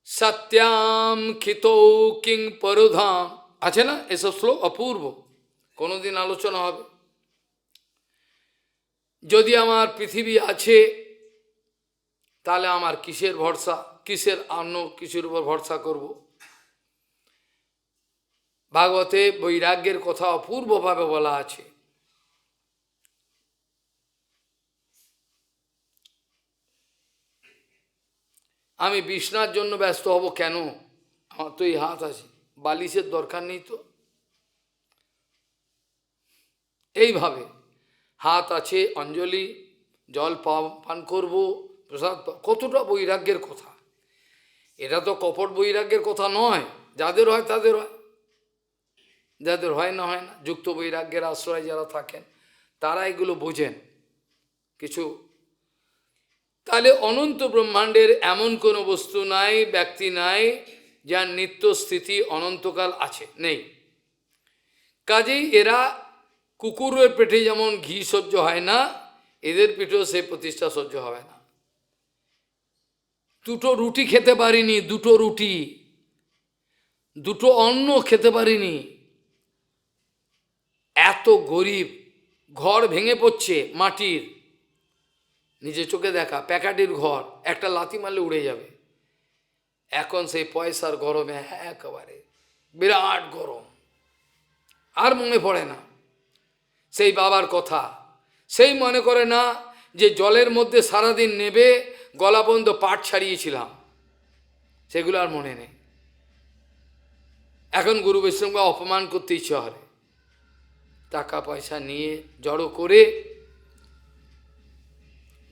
A: সত্যাম খিতৌ কিং পরধাম, আছে না এসব শ্লোক? অপূর্ব, কোনোদিন আলোচনা হবে। যদি আমার পৃথিবী আছে তাহলে আমার কিসের ভরসা, কিসের অন্য কিছুর উপর ভরসা করব? ভাগবতে বৈরাগ্যের কথা অপূর্বভাবে বলা আছে। আমি বিছনার জন্য ব্যস্ত হব কেন? আমার তো এই হাত আছে, বালিশের দরকার নেই তো। এইভাবে হাত আছে, অঞ্জলি, জল পান করব, প্রসাদ, কতটা বৈরাগ্যের কথা। এটা তো কপট বৈরাগ্যের কথা নয়, যাদের হয় তাদের হয়, যাদের হয় না হয় না। যুক্ত বৈরাগ্যের আশ্রয় যারা থাকেন তারা এগুলো বোঝেন কিছু। তাহলে অনন্ত ব্রহ্মাণ্ডের এমন কোনো বস্তু নাই, ব্যক্তি নাই যার নিত্য স্থিতি অনন্তকাল আছে, নেই। কাজেই এরা কুকুরের পেটে যেমন ঘি সহ্য হয় না, এদের পেটেও সেই প্রতিষ্ঠা সহ্য হবে না। দুটো রুটি খেতে পারিনি, দুটো রুটি, দুটো অন্ন খেতে পারিনি, এত গরিব, ঘর ভেঙে পড়ছে মাটির, নিজে চোখে দেখা প্যাকাটির ঘর, একটা লাথি মারলে উড়ে যাবে। এখন সেই পয়সার গরমে একেবারে বিরাট গরম, আর মনে পড়ে না সেই বাবার কথা। সেই মনে করে না যে জলের মধ্যে সারাদিন নেবে গলা পর্যন্ত পাট ছাড়িয়েছিলাম, সেগুলো আর মনে নেই। এখন গুরু বৈষ্ণবকে অপমান করতে ইচ্ছে হয়, টাকা পয়সা নিয়ে জড়ো করে।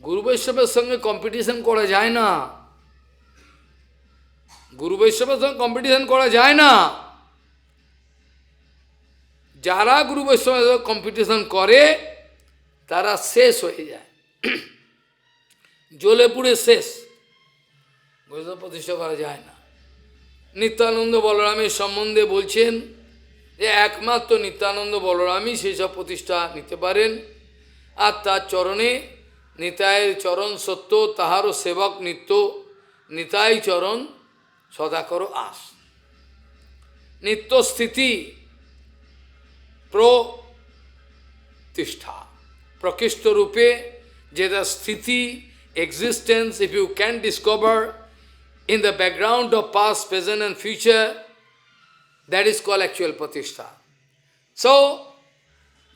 A: গুরু বৈষ্ণবের সঙ্গে কম্পিটিশন করা যায় না, গুরু বৈষ্ণবের সঙ্গে কম্পিটিশন করা যায় না। যারা গুরু বৈষ্ণবের সঙ্গে কম্পিটিশন করে তারা শেষ হয়ে যায়, জ্বলে পুড়ে শেষ, বৈষ্ণব প্রতিষ্ঠা করা যায় না। নিত্যানন্দ বলরামের সম্বন্ধে বলছেন যে একমাত্র নিত্যানন্দ বলরামই সেই সব প্রতিষ্ঠা নিতে পারেন। আর তার চরণে, নিতায়ের চরণ সত্য, তাহারও সেবক নিত্য, নিতাই চরণ সদা করো আস। নিত্য স্থিতি প্রতিষ্ঠা, প্রকৃষ্ট রূপে যেটা স্থিতি, existence, if you can discover in the background of past, present and future, that is called actual pratishtha. So,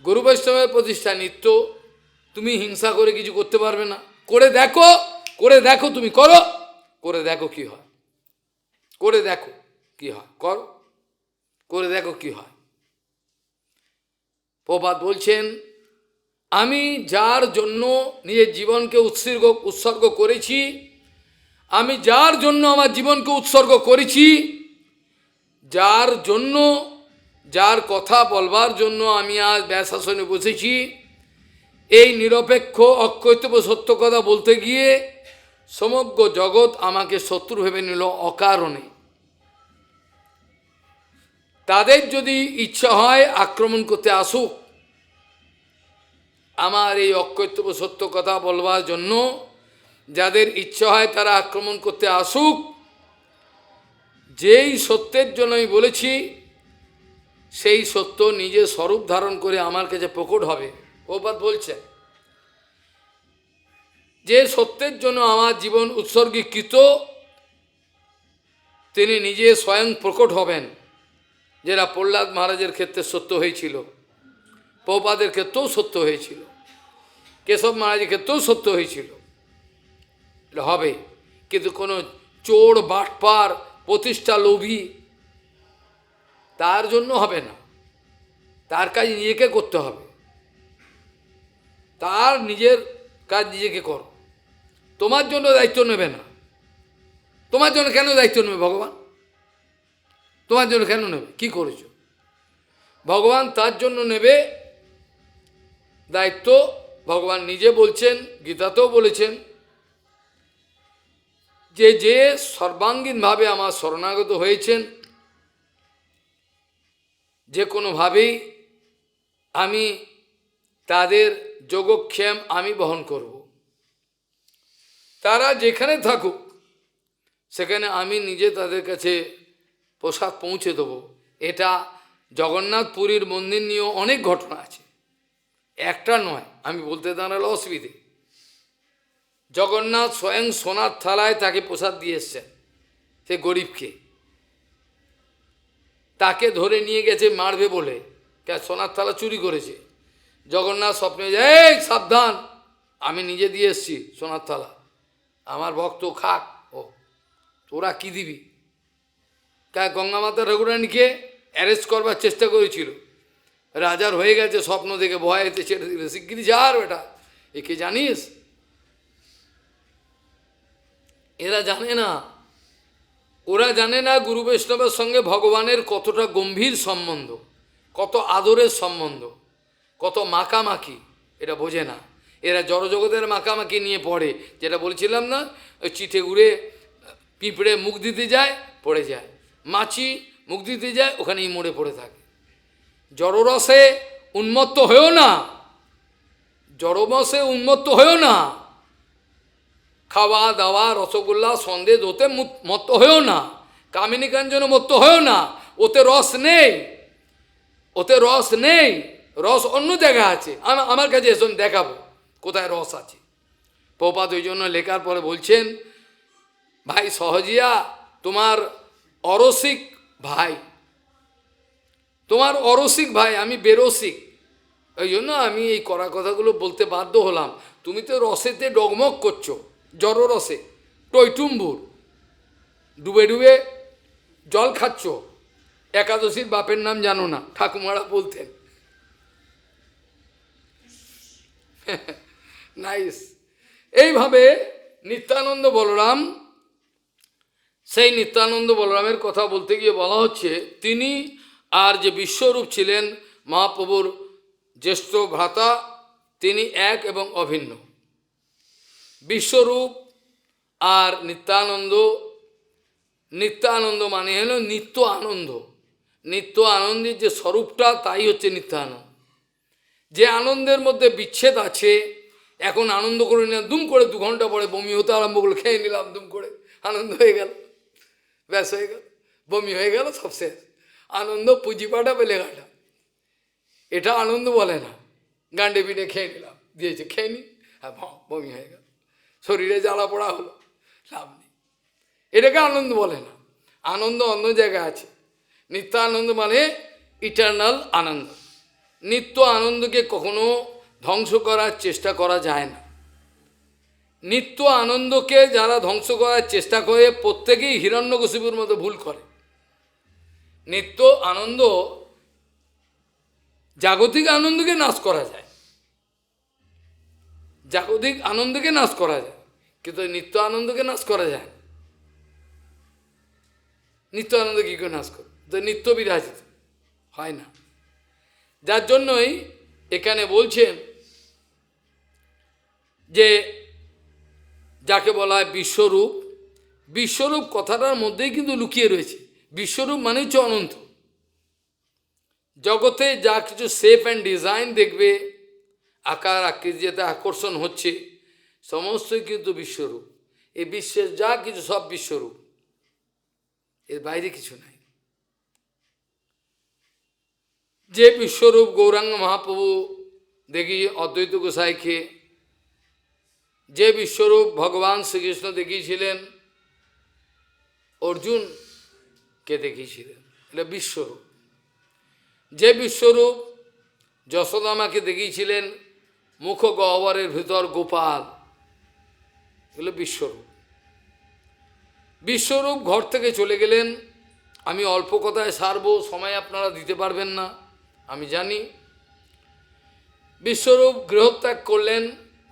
A: গুরু বৈষ্ণবের প্রতিষ্ঠা নিত্য। তুমি হিংসা করে কিছু করতে পারবে না, করে দেখো করে দেখো, তুমি করো, করে দেখো কি হয়, করে দেখো কি হয়, করো, করে দেখো কি হয়। প্রভুপাদ বলছেন, আমি যার জন্য নিজের জীবনকে উৎসর্গ করেছি, আমি যার জন্য আমার জীবনকে উৎসর্গ করেছি, যার জন্য, যার কথা বলবার জন্য আমি আজ ব্যাসাসনে বসেছি, এই নিরপেক্ষ অকৈতব্য সত্য কথা বলতে গিয়ে সমগ্র জগৎ আমাকে শত্রু ভেবে নিল অকারণে। তাদের যদি ইচ্ছা হয় আক্রমণ করতে আসুক, আমার এই অকৈতব্য সত্য কথা বলবার জন্য যাদের ইচ্ছা হয় তারা আক্রমণ করতে আসুক, যেই সত্যের জন্য আমি বলেছি সেই সত্য নিজে স্বরূপ ধারণ করে আমার কাছে প্রকট হবে। প্রভুপাদ বলছেন, যে সত্যের জন্য আমার জীবন উৎসর্গীকৃত তিনি নিজে স্বয়ং প্রকট হবেন, যেটা প্রহ্লাদ মহারাজের ক্ষেত্রে সত্য হয়েছিল, প্রভুপাদের ক্ষেত্রেও সত্য হয়েছিল, কেশব মহারাজের ক্ষেত্রেও সত্য হয়েছিল। এটা হবে, কিন্তু কোনো চোর বাটপার প্রতিষ্ঠা লোভী তার জন্য হবে না, তার কাজ নিজেকে করতে হবে, তার নিজের কাজ নিজেকে করো। তোমার জন্য দায়িত্ব নেবে না, তোমার জন্য কেন দায়িত্ব নেবে ভগবান? তোমার জন্য কেন নেবে? কি করেছো? ভগবান তার জন্য নেবে দায়িত্ব। ভগবান নিজে বলছেন, গীতাতেও বলেছেন, যে যে সর্বাঙ্গীনভাবে আমার শরণাগত হয়েছেন, যে কোনোভাবেই আমি তাদের যোগক্ষেম আমি বহন করব। তারা যেখানে থাকুক সেখানে আমি নিজে তাদের কাছে প্রসাদ পৌঁছে দেবো। এটা জগন্নাথ পুরীর মন্দির নিয়েও অনেক ঘটনা আছে, একটা নয়। আমি বলতে দাঁড়ালে অসুবিধে। জগন্নাথ স্বয়ং সোনার থালায় তাকে প্রসাদ দিয়ে এসছেন, সে গরিবকে, তাকে ধরে নিয়ে গেছে মারবে বলে, সোনার থালা চুরি করেছে। জগন্নাথ স্বপ্নে যায়, এই সাবধান, আমি নিজে দিয়ে এসছি সোনার থালা, আমার ভক্ত খাক। ও তোরা কি দিবি? গঙ্গা মাতা ঠাকুরানীকে অ্যারেস্ট করবার চেষ্টা করেছিল, রাজার হয়ে গেছে, স্বপ্ন দেখে ভয়েতে ছেড়ে দিল, শিগগিরি যার বেটা, একে জানিস? এরা জানে না, ওরা জানে না গুরু বৈষ্ণবের সঙ্গে ভগবানের কতটা গম্ভীর সম্বন্ধ, কত আদরের সম্বন্ধ, কত মাখামাখি, এটা বোঝে না। এরা জড়জগতের মাখামাখি নিয়ে পড়ে, যেটা বলছিলাম না, ওই চিঠে ঘুরে পিঁপড়ে মুখ দিতে যায়, পড়ে যায়, মাছি মুখ দিতে যায়, ওখানেই মরে পড়ে থাকে। জড়রসে উন্মত্ত হয়েও না, জড়রসে উন্মত্ত হয়েও না, খাওয়া দাওয়া রসগোল্লা সন্দেশ ওতে মত্ত হয়েও না, কামিনী কাঞ্চনে মত্ত হয়েও না, ওতে রস নেই, ওতে রস নেই, রস অন্য জায়গায় আছে। আমার কাছে এসব দেখাবো কোথায় রস আছে। প্রভুপাদ ওই জন্য লেখার পরে বলছেন, ভাই সহজিয়া, তোমার অরসিক ভাই, তোমার অরসিক ভাই, আমি বেরসিক, ওই জন্য আমি এই কড়া কথাগুলো বলতে বাধ্য হলাম। তুমি তো রসেতে ডগমগ করছো, জড় রসে টইটুম্বুর ডুবে ডুবে জল খাচ্ছ, একাদশীর বাপের নাম জানো না, ঠাকুমারা বলতেন। নাইস। এইভাবে নিত্যানন্দ বলরাম, সেই নিত্যানন্দ বলরামের কথা বলতে গিয়ে বলা হচ্ছে, তিনি আর যে বিশ্বরূপ ছিলেন মহাপ্রভুর জ্যেষ্ঠ ভ্রাতা, তিনি এক এবং অভিন্ন। বিশ্বরূপ আর নিত্যানন্দ, নিত্যানন্দ মানে হলো নিত্য আনন্দ, নিত্য আনন্দের যে স্বরূপটা তাই হচ্ছে নিত্যানন্দ। যে আনন্দের মধ্যে বিচ্ছেদ আছে, এখন আনন্দ করে নিলাম, দুম করে 2 ঘন্টা পরে বমি হতে আরম্ভ করলো, খেয়ে নিলাম দুম করে, আনন্দ হয়ে গেল, ব্যাস হয়ে গেল, বমি হয়ে গেল, সব শেষ। আনন্দ পুঁজিপাটা পেলে ঘাটা, এটা আনন্দ বলে না। গান্ডে পিঠে খেয়ে নিলাম, দিয়েছে খেয়ে নি, হ্যাঁ বমি হয়ে গেল, শরীরে জ্বালা পড়া হলো, লাভ নেই, এটাকে আনন্দ বলে না। আনন্দ অন্য জায়গায় আছে। নিত্যানন্দ মানে ইটারনাল আনন্দ। নিত্য আনন্দকে কখনো ধ্বংস করার চেষ্টা করা যায় না। নিত্য আনন্দকে যারা ধ্বংস করার চেষ্টা করে প্রত্যেকেই হিরণ্যকশিপুর মতো ভুল করে। নিত্য আনন্দ, জাগতিক আনন্দকে নাশ করা যায়, জাগতিক আনন্দকে নাশ করা যায়, কিন্তু নিত্য আনন্দকে নাশ করা যায় না। নিত্য আনন্দ কী করে নাশ করে? তো নিত্য বিরাজিত হয় না। যার জন্যই এখানে বলছেন যে যাকে বলা হয় বিশ্বরূপ, বিশ্বরূপ কথাটার মধ্যেই কিন্তু লুকিয়ে রয়েছে। বিশ্বরূপ মানে হচ্ছে অনন্ত। জগতে যা কিছু শেপ অ্যান্ড ডিজাইন দেখবে, আকার আকৃতিতে আকর্ষণ হচ্ছে, সমস্তই কিন্তু বিশ্বরূপ। এই বিশ্বের যা কিছু সব বিশ্বরূপ, এর বাইরে কিছু নাই। যে বিশ্বরূপ গৌরাঙ্গ মহাপ্রভু দেখি অদ্বৈত গোসাইকে, যে বিশ্বরূপ ভগবান শ্রীকৃষ্ণ দেখিয়েছিলেন অর্জুনকে দেখিয়েছিলেন, এটা বিশ্বরূপ। যে বিশ্বরূপ যশোদামাকে দেখিয়েছিলেন মুখ গহ্বরের ভিতর গোপাল, এগুলো বিশ্বরূপ। বিশ্বরূপ ঘর থেকে চলে গেলেন। আমি অল্প কথায় সারব, সময় আপনারা দিতে পারবেন না আমি জানি। বিশ্বরূপ গৃহত্যাগ করলেন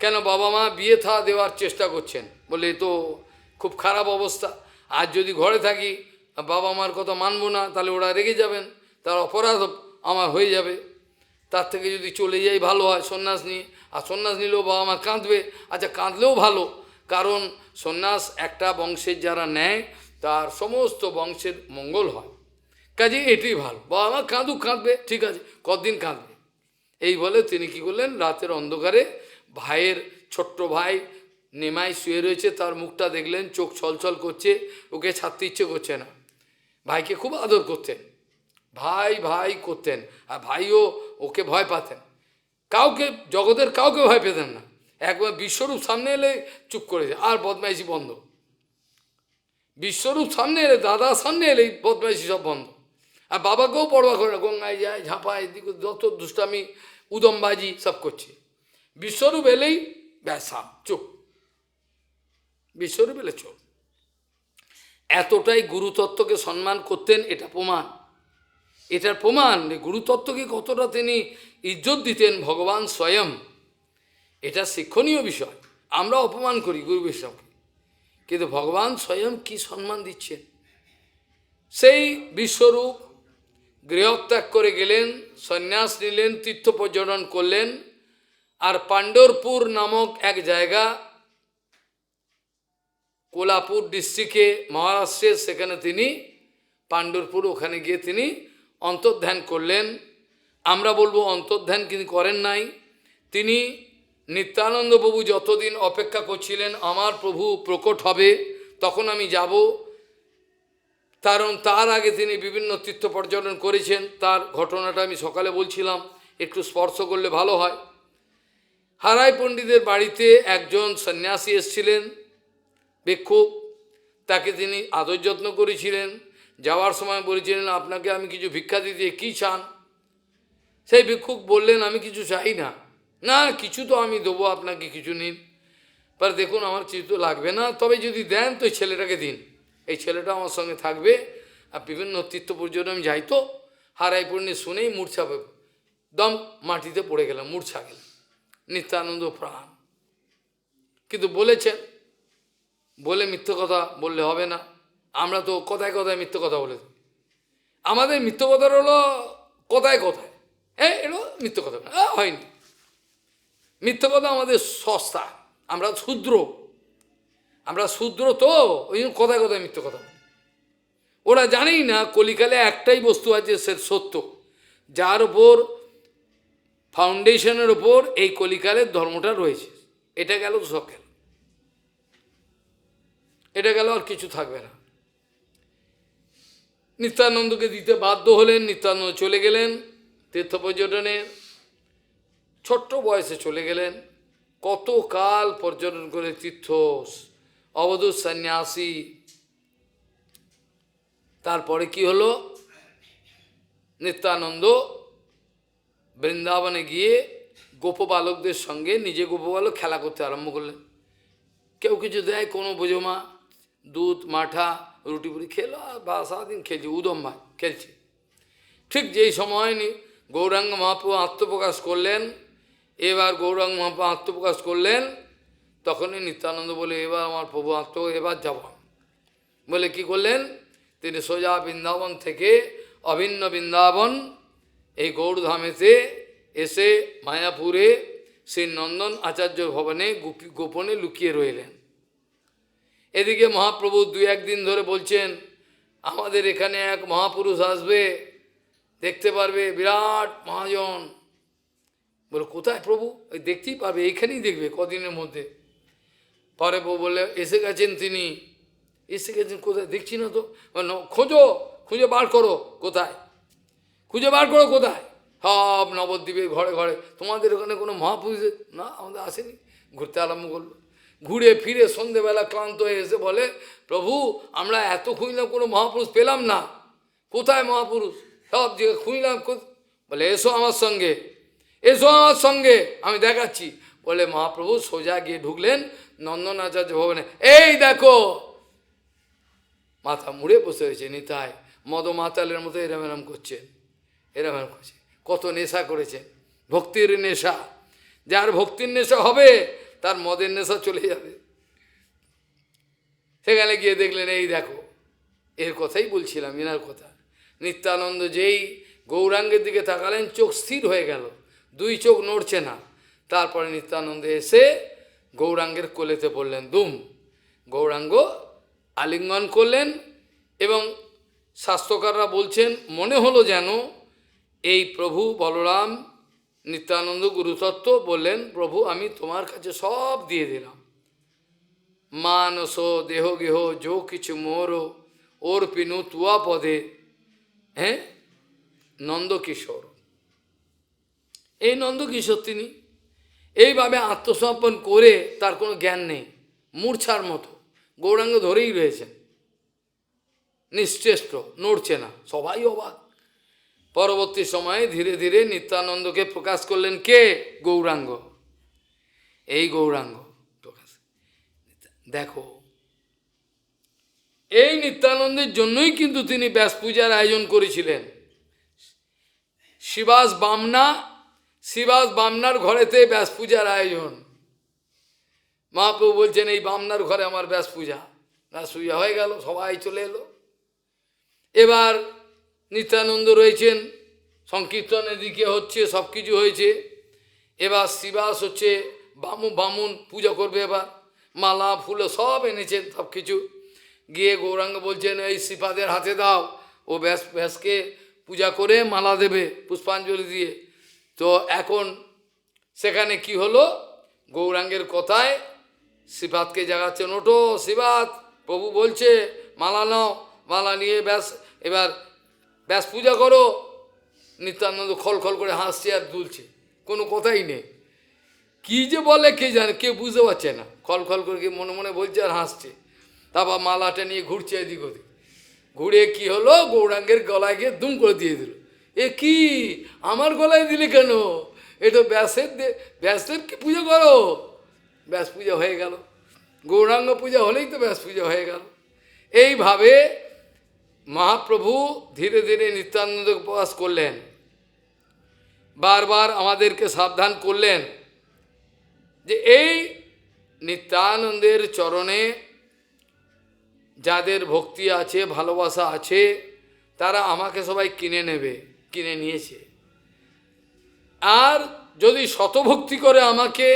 A: কেন? বাবা মা বিয়ে থা দেওয়ার চেষ্টা করছেন বলে, এ তো খুব খারাপ অবস্থা। আর যদি ঘরে থাকি বাবা মার কথা মানব না, তাহলে ওরা রেগে যাবেন, তার অপরাধ আমার হয়ে যাবে। তার থেকে যদি চলে যাই ভালো হয় সন্ন্যাস নিয়ে। আর সন্ন্যাস নিলেও বাবা মা কাঁদবে। আচ্ছা, কাঁদলেও ভালো, কারণ সন্ন্যাস একটা বংশের যারা নেয় তার সমস্ত বংশের মঙ্গল হয়। কাজে এটাই ভালো। বাবা মা কাঁদুক, কাঁদবে, ঠিক আছে, কতদিন কাঁদবে। এই বলে তিনি কী করলেন, রাতের অন্ধকারে ভাইয়ের ছোট্ট ভাই নেমাই শুয়ে রয়েছে, তার মুখটা দেখলেন, চোখ ছলছল করছে, ওকে ছাড়তে ইচ্ছে করছে না। ভাইকে খুব আদর করতেন, ভাই ভাই করতেন, আর ভাইও ওকে ভয় পাতেন। কাউকে, জগতের কাউকে ভয় পেতেন না। একবার বিশ্বরূপ সামনে এলে চুপ করে যায়, আর বদমাইশি বন্ধ। বিশ্বরূপ সামনে এলে, দাদা সামনে এলেই বদমাইশি সব বন্ধ। আর বাবাকেও পরোয়া করে না, গঙ্গায় যায়, ঝাঁপায়, এদিকে যত দুষ্টামি উদমবাজি সব করছে। বিশ্বরূপ এলেই ব্যাসা চুপ, বিশ্বরূপ এলে চুপ। এতটাই গুরুতত্ত্বকে সম্মান করতেন, এটা প্রমাণ। এটার প্রমাণ গুরুতত্ত্বকে কতটা তিনি ইজ্জত দিতেন ভগবান স্বয়ং। এটা শিক্ষণীয় বিষয়। আমরা অপমান করি গুরু বৈষ্ণবকে, কিন্তু ভগবান স্বয়ং কি সম্মান দিচ্ছেন। সেই বিশ্বরূপ গৃহত্যাগ করে গেলেন, সন্ন্যাস নিলেন, তীর্থ পর্যটন করলেন। আর পাণ্ডরপুর নামক এক জায়গা, কোলাপুর ডিস্ট্রিক্টে মহারাষ্ট্রের, সেখানে তিনি পাণ্ডরপুর, ওখানে গিয়ে তিনি অন্তর্ধান করলেন। আমরা বলবো অন্তর্ধান কিন্তু করেন নাই। তিনি নিত্যানন্দ প্রভু যতদিন অপেক্ষা করছিলেন আমার প্রভু প্রকট হবে তখন আমি যাব, কারণ তার আগে তিনি বিভিন্ন তীর্থ পর্যটন করেছেন। তার ঘটনাটা আমি সকালে বলছিলাম, একটু স্পর্শ করলে ভালো হয়। হারাই পণ্ডিতের বাড়িতে একজন সন্ন্যাসী এসেছিলেন, ভিক্ষুক, তাকে তিনি আদর যত্ন করেছিলেন। যাওয়ার সময় বলেছিলেন, আপনাকে আমি কিছু ভিক্ষা দিতে, কী চান? সেই ভিক্ষুক বললেন, আমি কিছু চাই না। না, কিছু তো আমি দেবো আপনাকে, কিছু নিন। পর দেখুন আমার কিছু তো লাগবে না, তবে যদি দেন তো এই ছেলেটাকে দিন, এই ছেলেটা আমার সঙ্গে থাকবে। আর বিভিন্ন তীর্থ পর্যটন আমি যাই তো। হারাই পণ্ডিত শুনেই মূর্ছা, দম মাটিতে পড়ে গেলাম, মূর্ছা গেলাম। নিত্যানন্দ প্রাণ কিন্তু বলেছেন, বলে মিথ্যে কথা বললে হবে না। আমরা তো কথায় কথায় মিথ্যে কথা বলে থাকি। আমাদের মিথ্যে কথার হলো কথায় কথায়, হ্যাঁ, এটা মিথ্যে কথা হয়নি। মিথ্যে কথা আমাদের সস্তা, আমরা শূদ্র, আমরা শূদ্র তো ওই জন্য কথায় কথায় মিথ্যে কথা। ওরা জানেই না কলিকালে একটাই বস্তু আছে, সে সত্য, যার ওপর ফাউন্ডেশনের ওপর এই কলিকালের ধর্মটা রয়েছে। এটা গেল তো সব গেল, এটা গেল, আর কিছু থাকবে না। নিত্যানন্দকে দিতে বাধ্য হলেন। নিত্যানন্দ চলে গেলেন তীর্থ পর্যটনে, ছোট্ট বয়সে চলে গেলেন। কত কাল পর্যটন করে তীর্থ, অবধূত সন্ন্যাসী। তারপরে কি হলো, নিত্যানন্দ বৃন্দাবনে গিয়ে গোপবালকদের সঙ্গে, নিজে গোপবালক খেলা করতে আরম্ভ করলেন। কেউ কিছু দেয়, কোনো বোঝো মা, দুধ মাঠা রুটি পুরি খেলো আর বা সারাদিন খেলছে, উদম ভাই খেলছে। ঠিক যেই সময় গৌরাঙ্গ মহাপ্রভু আত্মপ্রকাশ করলেন, এবার গৌরাঙ্গ মহাপ্রভু আত্মপ্রকাশ করলেন, তখনই নিত্যানন্দ বলে, এবার আমার প্রভু এবার যাব। বলে কি করলেন, তিনি সোজা বৃন্দাবন থেকে অভিন্ন বৃন্দাবন এই গৌড়ধামেতে এসে মায়াপুরে শ্রী নন্দন আচার্য ভবনে গোপনে লুকিয়ে রইলেন। এদিকে মহাপ্রভু দুই একদিন ধরে বলছেন, আমাদের এখানে এক মহাপুরুষ আসবে, দেখতে পারবে, বিরাট মহাজন। বলে কোথায় প্রভু? ওই দেখতেই পারবে, এইখানেই দেখবে কদিনের মধ্যে। পরে প্রভু বলে, এসে গেছেন তিনি। এসে গেছেন কোথায়? দেখছি না তো। খোঁজো, খুঁজে বার করো কোথায়, খুঁজে বার করো কোথায়। সব নবদ্বীপে ঘরে ঘরে, তোমাদের ওখানে কোনো মহাপুরুষ না আমাদের আসেনি। ঘুরতে আরম্ভ করলো। ঘুরে ফিরে সন্ধেবেলা ক্লান্ত হয়ে এসে বলে, প্রভু আমরা এত খুঁজলাম, কোনো মহাপুরুষ পেলাম না, কোথায় মহাপুরুষ? সব জায়গায় খুঁজলাম। বলে এসো আমার সঙ্গে, এসো আমার সঙ্গে, আমি দেখাচ্ছি। বলে মহাপ্রভু সোজা গিয়ে ঢুকলেন নন্দন আচার্য ভবনে। এই দেখো, মাথা মুড়ে বসে হয়েছে নিতাই, মদ মাতালের মতো এরম এরম করছেন, এরম এরম করছে। কত নেশা করেছেন, ভক্তির নেশা। যার ভক্তির নেশা হবে তার মদের নেশা চলে যাবে। সেখানে গিয়ে দেখলেন, এই দেখো, এর কথাই বলছিলাম, এনার কথা। নিত্যানন্দ যেই গৌরাঙ্গের দিকে তাকালেন, চোখ স্থির হয়ে গেল, দুই চোখ নড়ছে না। তারপরে নিত্যানন্দ এসে গৌরাঙ্গের কোলেতে পড়লেন, দুম। গৌরাঙ্গ আলিঙ্গন করলেন এবং শাস্ত্রকাররা বলছেন, মনে হলো যেন এই প্রভু বলরাম নিত্যানন্দ গুরুতত্ত্ব বললেন, প্রভু আমি তোমার কাছে সব দিয়ে দিলাম, মানস দেহ গেহ যো কিছু মোর ওর পিনু তুয়া পদে। হ্যাঁ, নন্দকিশোর, এই নন্দকিশোর তিনি এইভাবে আত্মসমর্পণ করে, তার কোনো জ্ঞান নেই, মূর্ছার মতো গৌরাঙ্গ ধরেই রয়েছেন, নিশ্চেষ্ট, নড়ছে না। সবাই অবাক। পরবর্তী সময়ে ধীরে ধীরে নিত্যানন্দকে প্রকাশ করলেন কে? গৌরাঙ্গ। এই গৌরাঙ্গ প্রকাশ। দেখো, এই নিত্যানন্দের জন্যই কিন্তু তিনি ব্যাস পূজার আয়োজন করেছিলেন। শিবাস বামনার ঘরেতে ব্যাস পূজার আয়োজন। মহাপ্রভু বলছেন, এই বামনার ঘরে আমার ব্যাস পূজা হয়ে গেল, সবাই চলে এলো। এবার নিত্যানন্দ রয়েছেন, সংকীর্তন এদিকে হচ্ছে, সব কিছু হয়েছে। এবার শিবাস হচ্ছে, বামুন পূজা করবে। এবার মালা ফুল সব এনেছেন, সব কিছু। গিয়ে গৌরাঙ্গ বলছেন, এই শ্রীপাদের হাতে দাও, ও ব্যাসকে পূজা করে মালা দেবে পুষ্পাঞ্জলি দিয়ে। তো এখন সেখানে কি হলো, গৌরাঙ্গের কথায় শ্রীপাদকে জাগাচ্ছেন, ওঠো শ্রীপাদ, প্রভু বলছে মালা নাও, মালা নিয়ে এবার ব্যাস পূজা করো। নিত্যানন্দ খলখল করে হাসছে আর দুলছে, কোনো কথাই নেই। কি যে বলে কে জানে, কে বুঝতে পারছে না, খলখল করে কি মনে মনে বলছে আর হাসছে। তারপর মালাটা নিয়ে ঘুরছে এদিক ওদিক। ঘুরে কি হলো, গৌরাঙ্গের গলায় গিয়ে দুম করে দিয়ে দিল। এ কি, আমার গলায় দিলে কেন? এটা ব্যাসদেবকে পুজো করো। ব্যাস পূজা হয়ে গেল। গৌরাঙ্গ পূজা হলেই তো ব্যাস পূজা হয়ে গেল। এইভাবে মহাপ্রভু ধীরে ধীরে নিত্যানন্দকে প্রকাশ করলেন, বারবার আমাদেরকে সাবধান করলেন যে এই নিত্যানন্দের চরণে যাদের ভক্তি আছে, ভালোবাসা আছে, তারা আমাকে সবাই কিনে নেবে, কিনে নিয়েছে। আর যদি শতভক্তি করে আমাকে,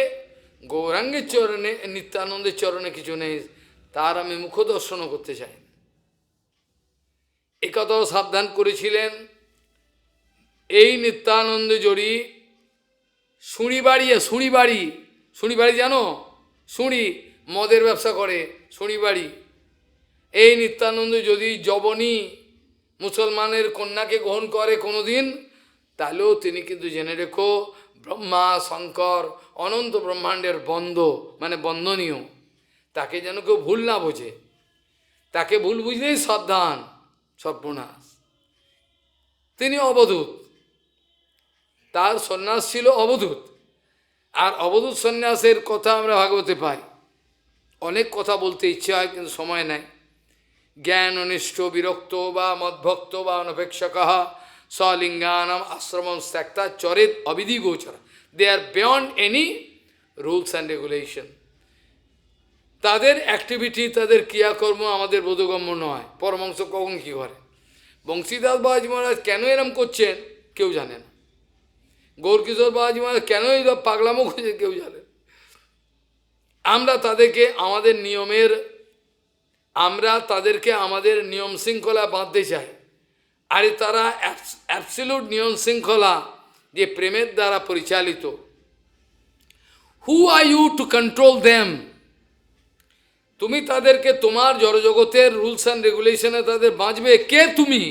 A: গৌরাঙ্গের চরণে, নিত্যানন্দের চরণে কিছু নেই, তার আমি মুখদর্শনও করতে চাই। এ কথাও সাবধান করেছিলেন। এই নিত্যানন্দ জড়ি শুঁড়ি বাড়ি জানো, শুঁড়ি মদের ব্যবসা করে, শুঁড়ি বাড়ি। এই নিত্যানন্দ যদি যবনী মুসলমানের কন্যাকে গ্রহণ করে কোনোদিন, তাহলেও তিনি কিন্তু জেনে রেখো ব্রহ্মা শঙ্কর অনন্ত ব্রহ্মাণ্ডের বন্দনীয়। তাকে যেন কেউ ভুল না বোঝে, তাকে ভুল বুঝলেই সাবধান, সর্বনাশ। তিনি অবধূত, তার সন্ন্যাস ছিল অবধূত। আর অবধূত সন্ন্যাসের কথা আমরা ভাগবতে পাই। অনেক কথা বলতে ইচ্ছা হয় কিন্তু সময় নাই। জ্ঞান অনিষ্ট বিরক্ত বা মদ্ভক্ত বা অনপেক্ষক স্বলিঙ্গানাম আশ্রমম ত্যক্তা চরেত অবিধি গোচর। They are beyond any rules and regulation. তাদের অ্যাক্টিভিটি, তাদের ক্রিয়াকর্ম আমাদের বোধগম্য নয়। পরমহংস কখন কী করে, বংশীদাস বাবাজি মহারাজ কেন এরম করছেন কেউ জানে না। গৌরকিশোর বাবাজি মহারাজ কেন এই পাগলামো করছে কেউ জানে। আমরা তাদেরকে আমাদের নিয়ম শৃঙ্খলা বাঁধতে চাই। আরে তারা অ্যাবসলিউট নিয়ম শৃঙ্খলা যে প্রেমের দ্বারা পরিচালিত। Who are you to control them? তুমি তাদেরকে তোমার জড়জগতের রুলস অ্যান্ড রেগুলেশনে তাদের বাঁচবে কে তুমি?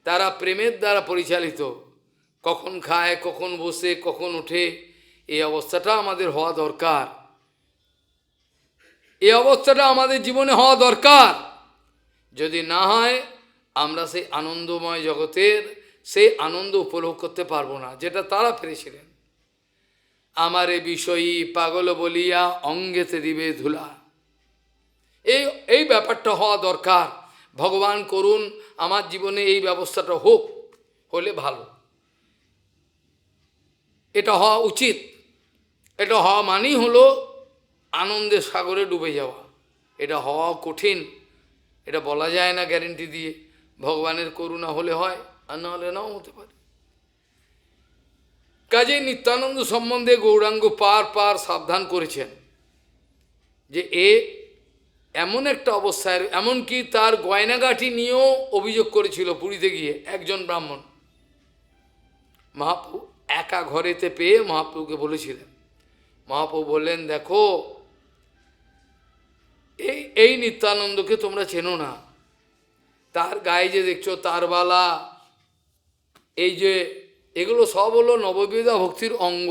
A: তারা প্রেমের দ্বারা পরিচালিত। কখন খায়, কখন বসে, কখন ওঠে, এই অবস্থাটা আমাদের হওয়া দরকার। এই অবস্থাটা আমাদের জীবনে হওয়া দরকার। যদি না হয় আমরা সেই আনন্দময় জগতের সেই আনন্দ উপভোগ করতে পারবো না যেটা তারা পেরেছিলেন। আমারে বিষয়ী পাগল বলিয়া অঙ্গেতে দিবে ধুলা। এই ব্যাপারটা হওয়া দরকার। ভগবান করুন আমার জীবনে এই ব্যবস্থাটা হোক, হলে ভালো। এটা হওয়া উচিত। এটা হওয়া মানেই হলো আনন্দের সাগরে ডুবে যাওয়া। এটা হওয়া কঠিন, এটা বলা যায় না গ্যারেন্টি দিয়ে। ভগবানের করুণা হলে হয়, আর না হলে নাও হতে পারে। কাজেই নিত্যানন্দ সম্বন্ধে গৌরাঙ্গ পার সাবধান করেছেন যে এমন একটা অবস্থায়, এমনকি তার গয়নাগাঠি নিয়েও অভিযোগ করেছিল পুরীতে গিয়ে একজন ব্রাহ্মণ। মহাপ্রভু একা ঘরেতে পেয়ে মহাপ্রভুকে বলেছিলেন। মহাপ্রভু বললেন, দেখো এই নিত্যানন্দকে তোমরা চেনো না। তার গায়ে যে দেখছো তারবালা, এই যে এগুলো সব হলো নববিধা ভক্তির অঙ্গ।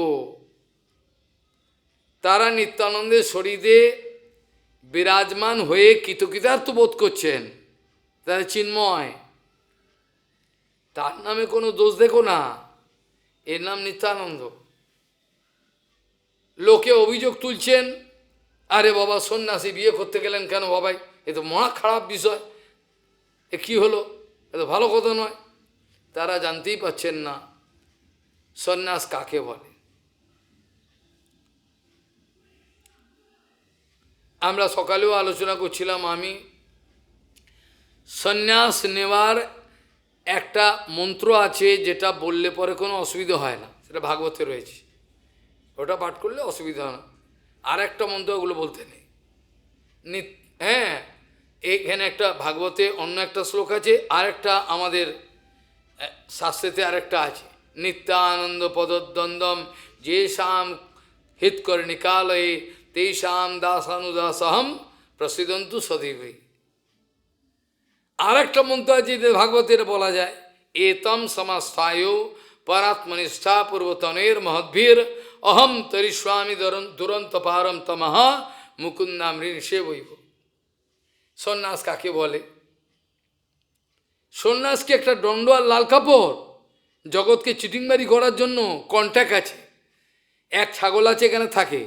A: তারা নিত্যানন্দের শরীরে বিরাজমান হয়ে কৃতকৃতার্থ বোধ করছেন। তারা চিন্ময়, তার নামে কোনো দোষ দেখো না, এর নাম নিত্যানন্দ। লোকে অভিযোগ তুলছেন, আরে বাবা সন্ন্যাসী বিয়ে করতে গেলেন কেন বাবাই, এ তো মহা খারাপ বিষয়, এ কী হলো, এ তো ভালো কথা নয়। তারা জানতেই পাচ্ছেন না সন্ন্যাস কাকে বলে। আমরা সকালেও আলোচনা করছিলাম, আমি সন্ন্যাস নেওয়ার একটা মন্ত্র আছে যেটা বললে পরে কোনো অসুবিধা হয় না, সেটা ভাগবতে রয়েছে, ওটা পাঠ করলে অসুবিধা হয় না। আর একটা মন্ত্র ওগুলো বলতে নেই। হ্যাঁ, এইখানে একটা ভাগবতে অন্য একটা শ্লোক আছে, আর একটা আমাদের শাস্ত্রেতে আরেকটা আছে, নিত্যানন্দ পদদ্বন্দ্বম যে শাম হিত করে নিকালয়ে তেষাম দাসানুদাসহম প্রসিদন্তু সদীবৈ। আর একটা মন্ত্র আছে ভাগবতের বলা যায়, এতম সমাস্থায় পরাত্মনিষ্ঠা পূর্বতনের মহদ্ভীর অহম তরিস্বামী দুরন্ত পারম তমহ মুকুন্দাম ঋষে বৈব। সন্ন্যাস কাকে বলে? সন্ন্যাসকে একটা দণ্ড আর লাল কাপড়, জগৎকে চিটিংবাড়ি করার জন্য কন্ট্যাক্ট আছে। এক ছাগল আছে এখানে থাকে,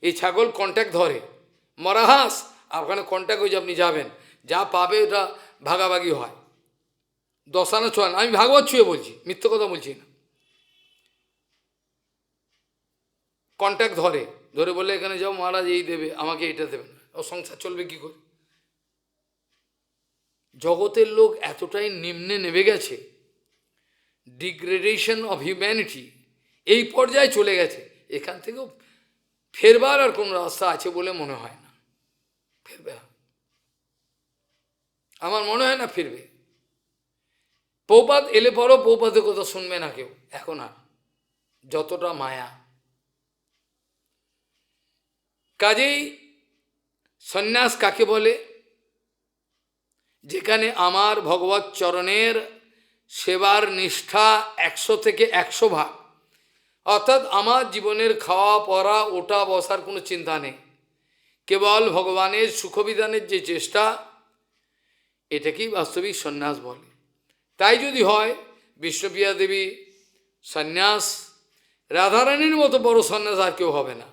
A: এই ছাগল কন্ট্যাক্ট ধরে, মরা হাঁস আর ওখানে কন্ট্যাক্ট হয়ে যে আপনি যাবেন, যা পাবে ওটা ভাগাভাগি হয়। দশানা ছোয়ান, আমি ভাগবত ছুঁয়ে বলছি, মিথ্যে কথা বলছি না। কন্ট্যাক্ট ধরে বলে এখানে যাও মহারাজ এই দেবে, আমাকে এইটা দেবে না, ও সংসার চলবে কী করে? জগতের লোক এতটাই নিম্নে নেমে গেছে, ডিগ্রেডেশন অফ হিউম্যানিটি এই পর্যায়ে চলে গেছে, এখান থেকেও ফেরবার আর কোনো রাস্তা আছে বলে মনে হয় না। ফিরবে না, আমার মনে হয় না ফিরবে। পৌপাত এলে পরও পৌপাতের কথা শুনবে না কেউ এখন আর, যতটা মায়া। কাজেই সন্ন্যাস কাকে বলে? যেখানে আমার ভগবত চরণের সেবার নিষ্ঠা 100 থেকে 100 ভাগ, অর্থাৎ আমার জীবনের খাওয়া পরা ওঠা বসার কোনো চিন্তা নেই, কেবল ভগবানের সুখবিধানের যে চেষ্টা, এটাকেই বাস্তবিক সন্ন্যাস বলে। তাই যদি হয় বিষ্ণুপ্রিয়া দেবী সন্ন্যাস, রাধারানীর মতো বড় সন্ন্যাস আর কেউ হবে না,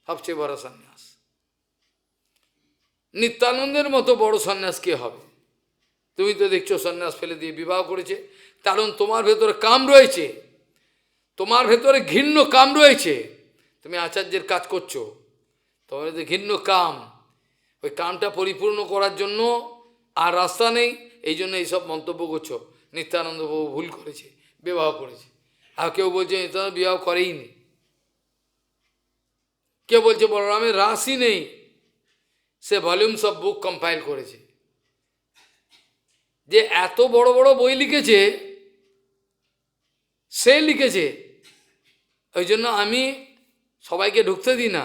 A: সবচেয়ে বড় সন্ন্যাস। নিত্যানন্দের মতো বড় সন্ন্যাস কে হবে? তুমি তো দেখছো সন্ন্যাস ফেলে দিয়ে বিবাহ করেছে, কারণ তোমার ভেতরে কাম রয়েছে, তোমার ভেতরে ঘৃণ্য কাম রয়েছে। তুমি আচার্যের কাজ করছো, তোমার ভেতরে ঘৃণ্য কাম, ওই কামটা পরিপূর্ণ করার জন্য আর রাস্তা নেই, এই জন্য এইসব মন্তব্য করছো। নিত্যানন্দ বাবু ভুল করেছে, বিবাহ করেছে। আর কেউ বলছে নিত্যানন্দ বিবাহ করেই নি, কেউ বলছে বলরামের রাশই নেই, সে ভলিউমস অফ বুক কম্পাইল করেছে। যে এত বড় বড় বই লিখেছে, সে লিখেছে, ওই জন্য আমি সবাইকে ঢুকতে দিই না,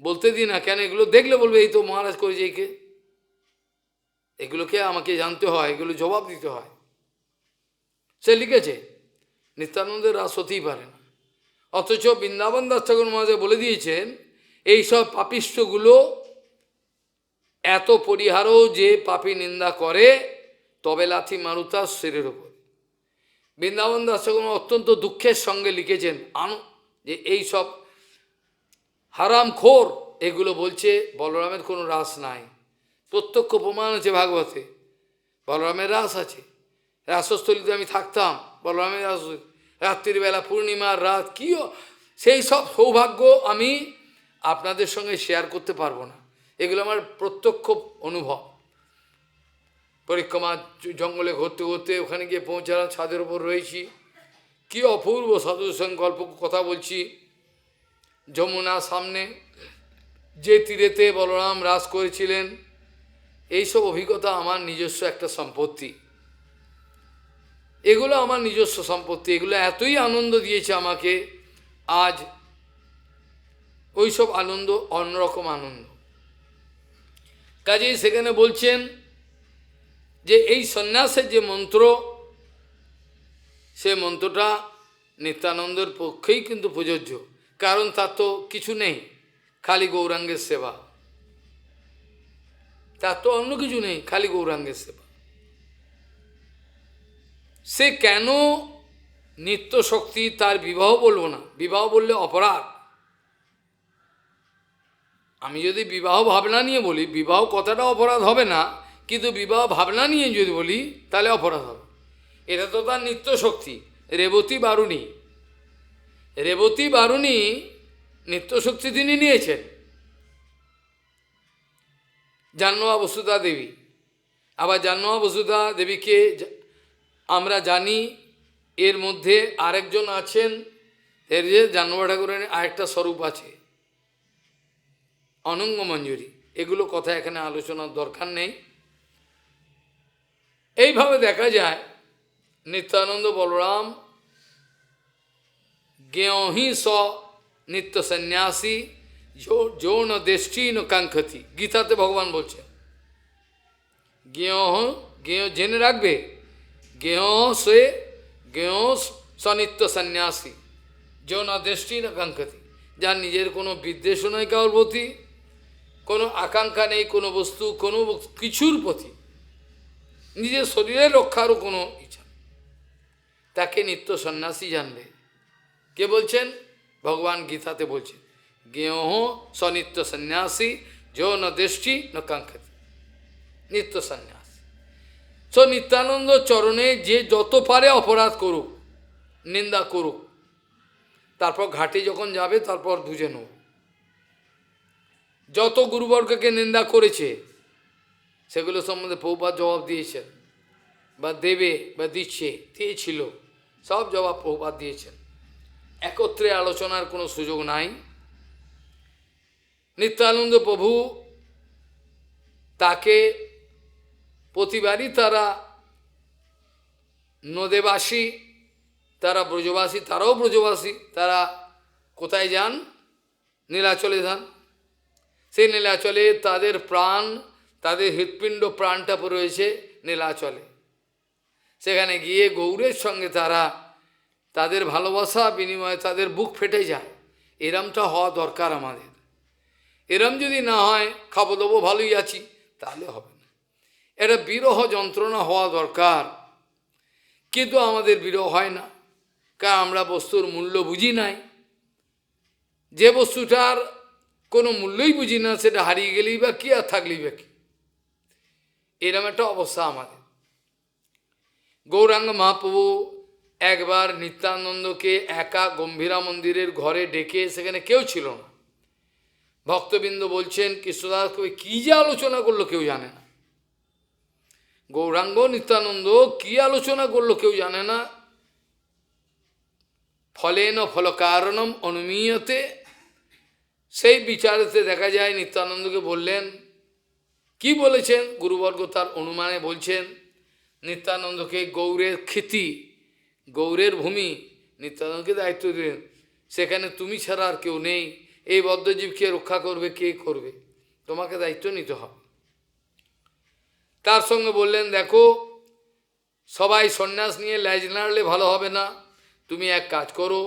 A: বলতে দিই না। কেন? এগুলো দেখলে বলবে এই তো মহারাজ করেছে, একে এগুলোকে আমাকে জানতে হয়, এগুলো জবাব দিতে হয়। সে লিখেছে, নিত্যানন্দের রাস হতেই পারে না। অথচ বৃন্দাবন দাস ঠাকুর মহারাজ বলে দিয়েছেন, এইসব পাপিষ্ঠগুলো এত পরিহারও যে পাপী নিন্দা করে, তবে লাথি মারু তার শিরের ওপর। বৃন্দাবন দাস ঠাকুর অত্যন্ত দুঃখের সঙ্গে লিখেছেন যে এই সব হারামখোর এগুলো বলছে বলরামের কোনো রাস নাই। প্রত্যক্ষ প্রমাণ আছে ভাগবতে, বলরামের রাস আছে। রাসস্থলীতে আমি থাকতাম, বলরামের রাস, রাত্রিবেলা পূর্ণিমার রাত, কী সেই সব সৌভাগ্য আমি আপনাদের সঙ্গে শেয়ার করতে পারবো না। এগুলো আমার প্রত্যক্ষ অনুভব। পরিক্রমা জঙ্গলে ঘুরতে ঘুরতে ওখানে গিয়ে পৌঁছালাম, ছাদের ওপর রয়েছি, কি অপূর্ব সাধুর সঙ্গে গল্প কথা বলছি। যমুনা সামনে, যে তীরেতে বলরাম রাস করেছিলেন, এইসব অভিজ্ঞতা আমার নিজস্ব একটা সম্পত্তি। এগুলো আমার নিজস্ব সম্পত্তি, এগুলো এতই আনন্দ দিয়েছে আমাকে আজ, ওইসব আনন্দ অন্যরকম আনন্দ। কাজেই সেখানে বলছেন যে এই সন্ন্যাসের যে মন্ত্র, সে মন্ত্রটা নিত্যানন্দের পক্ষেই কিন্তু প্রযোজ্য, কারণ তার তো কিছু নেই, খালি গৌরাঙ্গের সেবা, তার তো অন্য কিছু নেই, খালি গৌরাঙ্গের সেবা। সে কেন নিত্য শক্তি, তার বিবাহ বলবো না, বিবাহ বললে অপরাধ। আমি যদি বিবাহ ভাবনা নিয়ে বলি, বিবাহ কথাটা অপরাধ হবে না, কিন্তু বিবাহ ভাবনা নিয়ে যদি বলি তাহলে অপরাধ হবে। এটা তো তার নিত্য শক্তি, রেবতী বারুণী, রেবতী বারুণী নিত্য শক্তি তিনি নিয়েছেন। জাহ্নবী বসুধা দেবী, আবার জাহ্নবী বসুধা দেবীকে আমরা জানি, এর মধ্যে আরেকজন আছেন, এর যে জাহ্নবী ঠাকুরের আরেকটা স্বরূপ আছে, অনঙ্গ মঞ্জুরি। এগুলো কথা এখানে আলোচনার দরকার নেই। এইভাবে দেখা যায় নিত্যানন্দ বলরাম জ্ঞেয়হি স নিত্য সন্ন্যাসী যৌন দেষ্টি ন কাঙ্ক্ষতি। গীতাতে ভগবান বলছে জ্ঞেয় জেনে রাখবে, জ্ঞেয় সনিত্য সন্ন্যাসী যৌন দেষ্টি ন কাঙ্ক্ষতি। যার নিজের কোনো বিদ্বেষ নয় কারোর প্রতি, কোনো আকাঙ্ক্ষা নেই কোনো বস্তু, কোনো কিছুর প্রতি, নিজের শরীরের রক্ষারও কোনো ইচ্ছা, তাকে নিত্য সন্ন্যাসী জানবে। কে বলছেন? ভগবান গীতাতে বলছেন জ্ঞেয় সনিত্য সন্ন্যাসী যৌন দৃষ্টি ন কাঙ্ক্ষতি, নিত্য সন্ন্যাস। সো নিত্যানন্দ চরণে যে যত পারে অপরাধ করুক, নিন্দা করুক, তারপর ঘাটে যখন যাবে তারপর বুঝে নেব। যত গুরুবর্গকে নিন্দা করেছে সেগুলো সম্বন্ধে প্রভুপাদ জবাব দিয়েছেন, বা দেবে বা দিয়েছিল, সব জবাব প্রভুপাদ দিয়েছেন। একত্রে আলোচনার কোনো সুযোগ নাই। নিত্যানন্দ প্রভু তাকে প্রতিবারই তারা নদেবাসী, তারা ব্রজবাসী, তারাও ব্রজবাসী, তারা কোথায় যান? নীলাচলে যান। সেই নীলাচলে তাদের প্রাণ, তাদের হৃৎপিণ্ড প্রাণটা রয়েছে নীলাচলে। সেখানে গিয়ে গৌরের সঙ্গে তারা তাদের ভালোবাসা বিনিময়ে তাদের বুক ফেটে যায়। এরমটা হওয়া দরকার আমাদের। এরম যদি না হয়, খাবো দাবো ভালোই আছি, তাহলে হবে না। এটা বিরহ যন্ত্রণা হওয়া দরকার, কিন্তু আমাদের বিরহ হয় না, কারণ আমরা বস্তুর মূল্য বুঝি নাই। যে বস্তুটার কোনো মূল্যই বুঝি না, সেটা হারিয়ে গেলেই বা কি আর থাকলেই বা কি। এরম একটা অবস্থা আমাদের। গৌরাঙ্গ মহাপ্রভু একবার নিত্যানন্দকে একা গম্ভীরা মন্দিরের ঘরে ডেকে, সেখানে কেউ ছিল না। ভক্তবৃন্দ বলছেন কৃষ্ণদাস কবি কী যে আলোচনা করলো কেউ জানে না। গৌরাঙ্গ নিত্যানন্দ কী আলোচনা করলো কেউ জানে না। ফলেন ফল কারণম অনুমীয়তে, সেই বিচারেতে দেখা যায় নিত্যানন্দকে বললেন, কি বলেছেন গুরুবর্গ তার অনুমানে বলছেন, নিত্যানন্দকে গৌরের খ্যাতি, গৌরের ভূমি, নিত্যানন্দকে দায়িত্ব দিলেন, সেখানে তুমি ছাড়া আর কেউ নেই, এই বদ্ধজীবকে রক্ষা করবে কে করবে, তোমাকে দায়িত্ব নিতে হবে। তার সঙ্গে বললেন, দেখো সবাই সন্ন্যাস নিয়ে ল্যাজ নাড়লে ভালো হবে না, তুমি এক কাজ করো,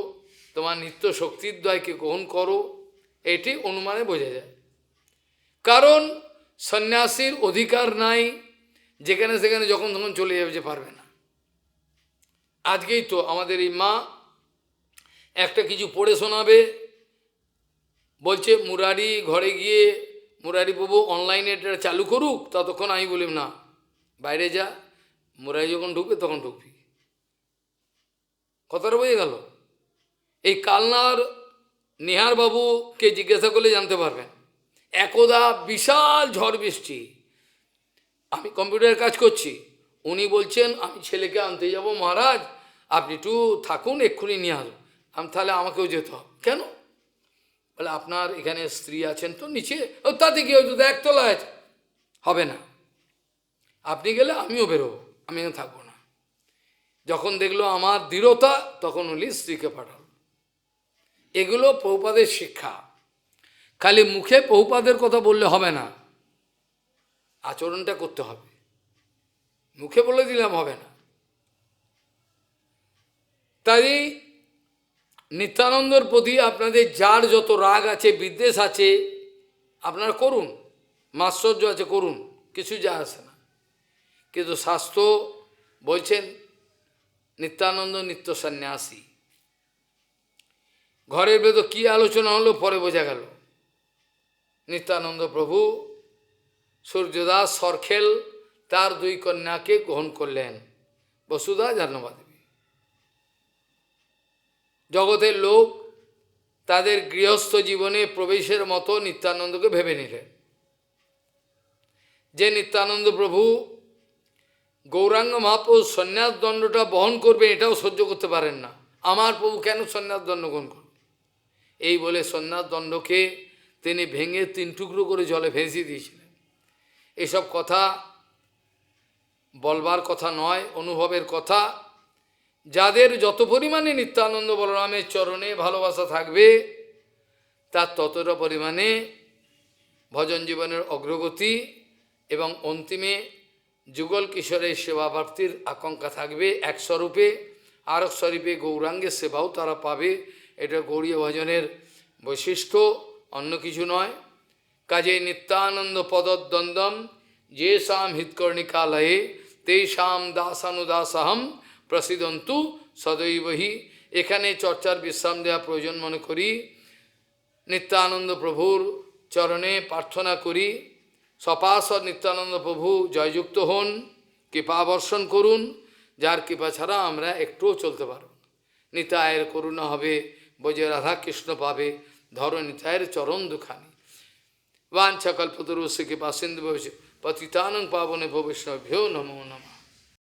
A: তোমার নিত্য শক্তির দ্বয়কে গ্রহণ করো। এটি অনুমানে বোঝা যায়, কারণ সন্ন্যাসীর অধিকার নাই যেখানে সেখানে যখন তখন চলে যাবে, পারবে না। আজকেই তো আমাদের এই মা একটা কিছু পড়ে শোনাবে, বলছে মুরারি ঘরে গিয়ে মুরারি বাবু অনলাইনে এটা চালু করুক, ততক্ষণ আমি বলি না, বাইরে যা, মুরারি যখন ঢুকবে তখন ঢুকবি। কথাটা বোঝা গেল? এই কালনার নিহার বাবুকে জিজ্ঞাসা করলে জানতে পারবেন। একদা বিশাল ঝড় বৃষ্টি, আমি কম্পিউটারের কাজ করছি, উনি বলছেন আমি ছেলেকে আনতে যাব মহারাজ, আপনি একটু থাকুন, এক্ষুনি নিয়ে আসুন। আমি তাহলে আমাকেও যেতে হবে। কেন? বলে আপনার এখানে স্ত্রী আছেন তো নিচে, ও তাতে কি হয়তো একতলা আছে, হবে না, আপনি গেলে আমিও বেরোবো, আমি এখানে থাকবো না। যখন দেখলো আমার দৃঢ়তা, তখন উনি স্ত্রীকে পাঠাল। এগুলো প্রভুপাদের শিক্ষা। খালি মুখে প্রভুপাদের কথা বললে হবে না, আচরণটা করতে হবে। মুখে বলে দিলাম হবে না। তাই নিত্যানন্দর প্রতি আপনাদের যার যত রাগ আছে, বিদ্বেষ আছে, আপনারা করুন, মাশ্চর্য আছে করুন, কিছু যায় আসে না। কিন্তু শাস্ত্র বলছেন নিত্যানন্দ নিত্য সন্ন্যাসী। ঘরের ভেতর কী আলোচনা হলো পরে বোঝা গেল। নিত্যানন্দ প্রভু সূর্যদাস সরখেল তার দুই কন্যাকে গ্রহণ করলেন, বসুধা জাহ্নবী দেবী। জগতের লোক তাদের গৃহস্থ জীবনে প্রবেশের মতো নিত্যানন্দকে ভেবে নিলেন। যে নিত্যানন্দ প্রভু গৌরাঙ্গ মহাপ্রভু সন্ন্যাস দণ্ডটা বহন করবে এটাও সহ্য করতে পারেন না, আমার প্রভু কেন সন্ন্যাস দণ্ড গ্রহণ করবে, এই বলে সন্ন্যাস দণ্ডকে তিনি ভেঙে 3 টুকরো করে জলে ভেসিয়ে দিয়েছিলেন। এসব কথা বলবার কথা নয়, অনুভবের কথা। যাদের যত পরিমাণে নিত্যানন্দ বলরামের চরণে ভালোবাসা থাকবে, তার ততটা পরিমাণে ভজন জীবনের অগ্রগতি এবং অন্তিমে যুগল কিশোরের সেবা প্রাপ্তির আকাঙ্ক্ষা থাকবে। এক স্বরূপে আর এক স্বরূপে গৌরাঙ্গের সেবাও তারা পাবে। এটা গৌড়ীয় ভজনের বৈশিষ্ট্য, অন্য কিছু নয়। কাজে নিত্যানন্দ পদদ্বন্দ্বম যে সাম হিতকর্ণিকালয়ে তেষাম দাসানুদাসাহম প্রসিদন্তু সদৈবহি। এখানে চর্চার বিশ্রাম দেওয়া প্রয়োজন মনে করি। নিত্যানন্দ প্রভুর চরণে প্রার্থনা করি, সপাসদ নিত্যানন্দ প্রভু জয়যুক্ত হন, কৃপা বর্ষণ করুন, যার কৃপা ছাড়া আমরা একটুও চলতে পারব। নিতায়ের করুণা হবে, বোঝে রাধা কৃষ্ণ পাবে, ধরো নিতায়ের চরণ দুখানি। वाञ्छा कल्पतरुस्य कृपा सिंधु पतितानं पावने वैष्णवेभ्यो नमो नमः।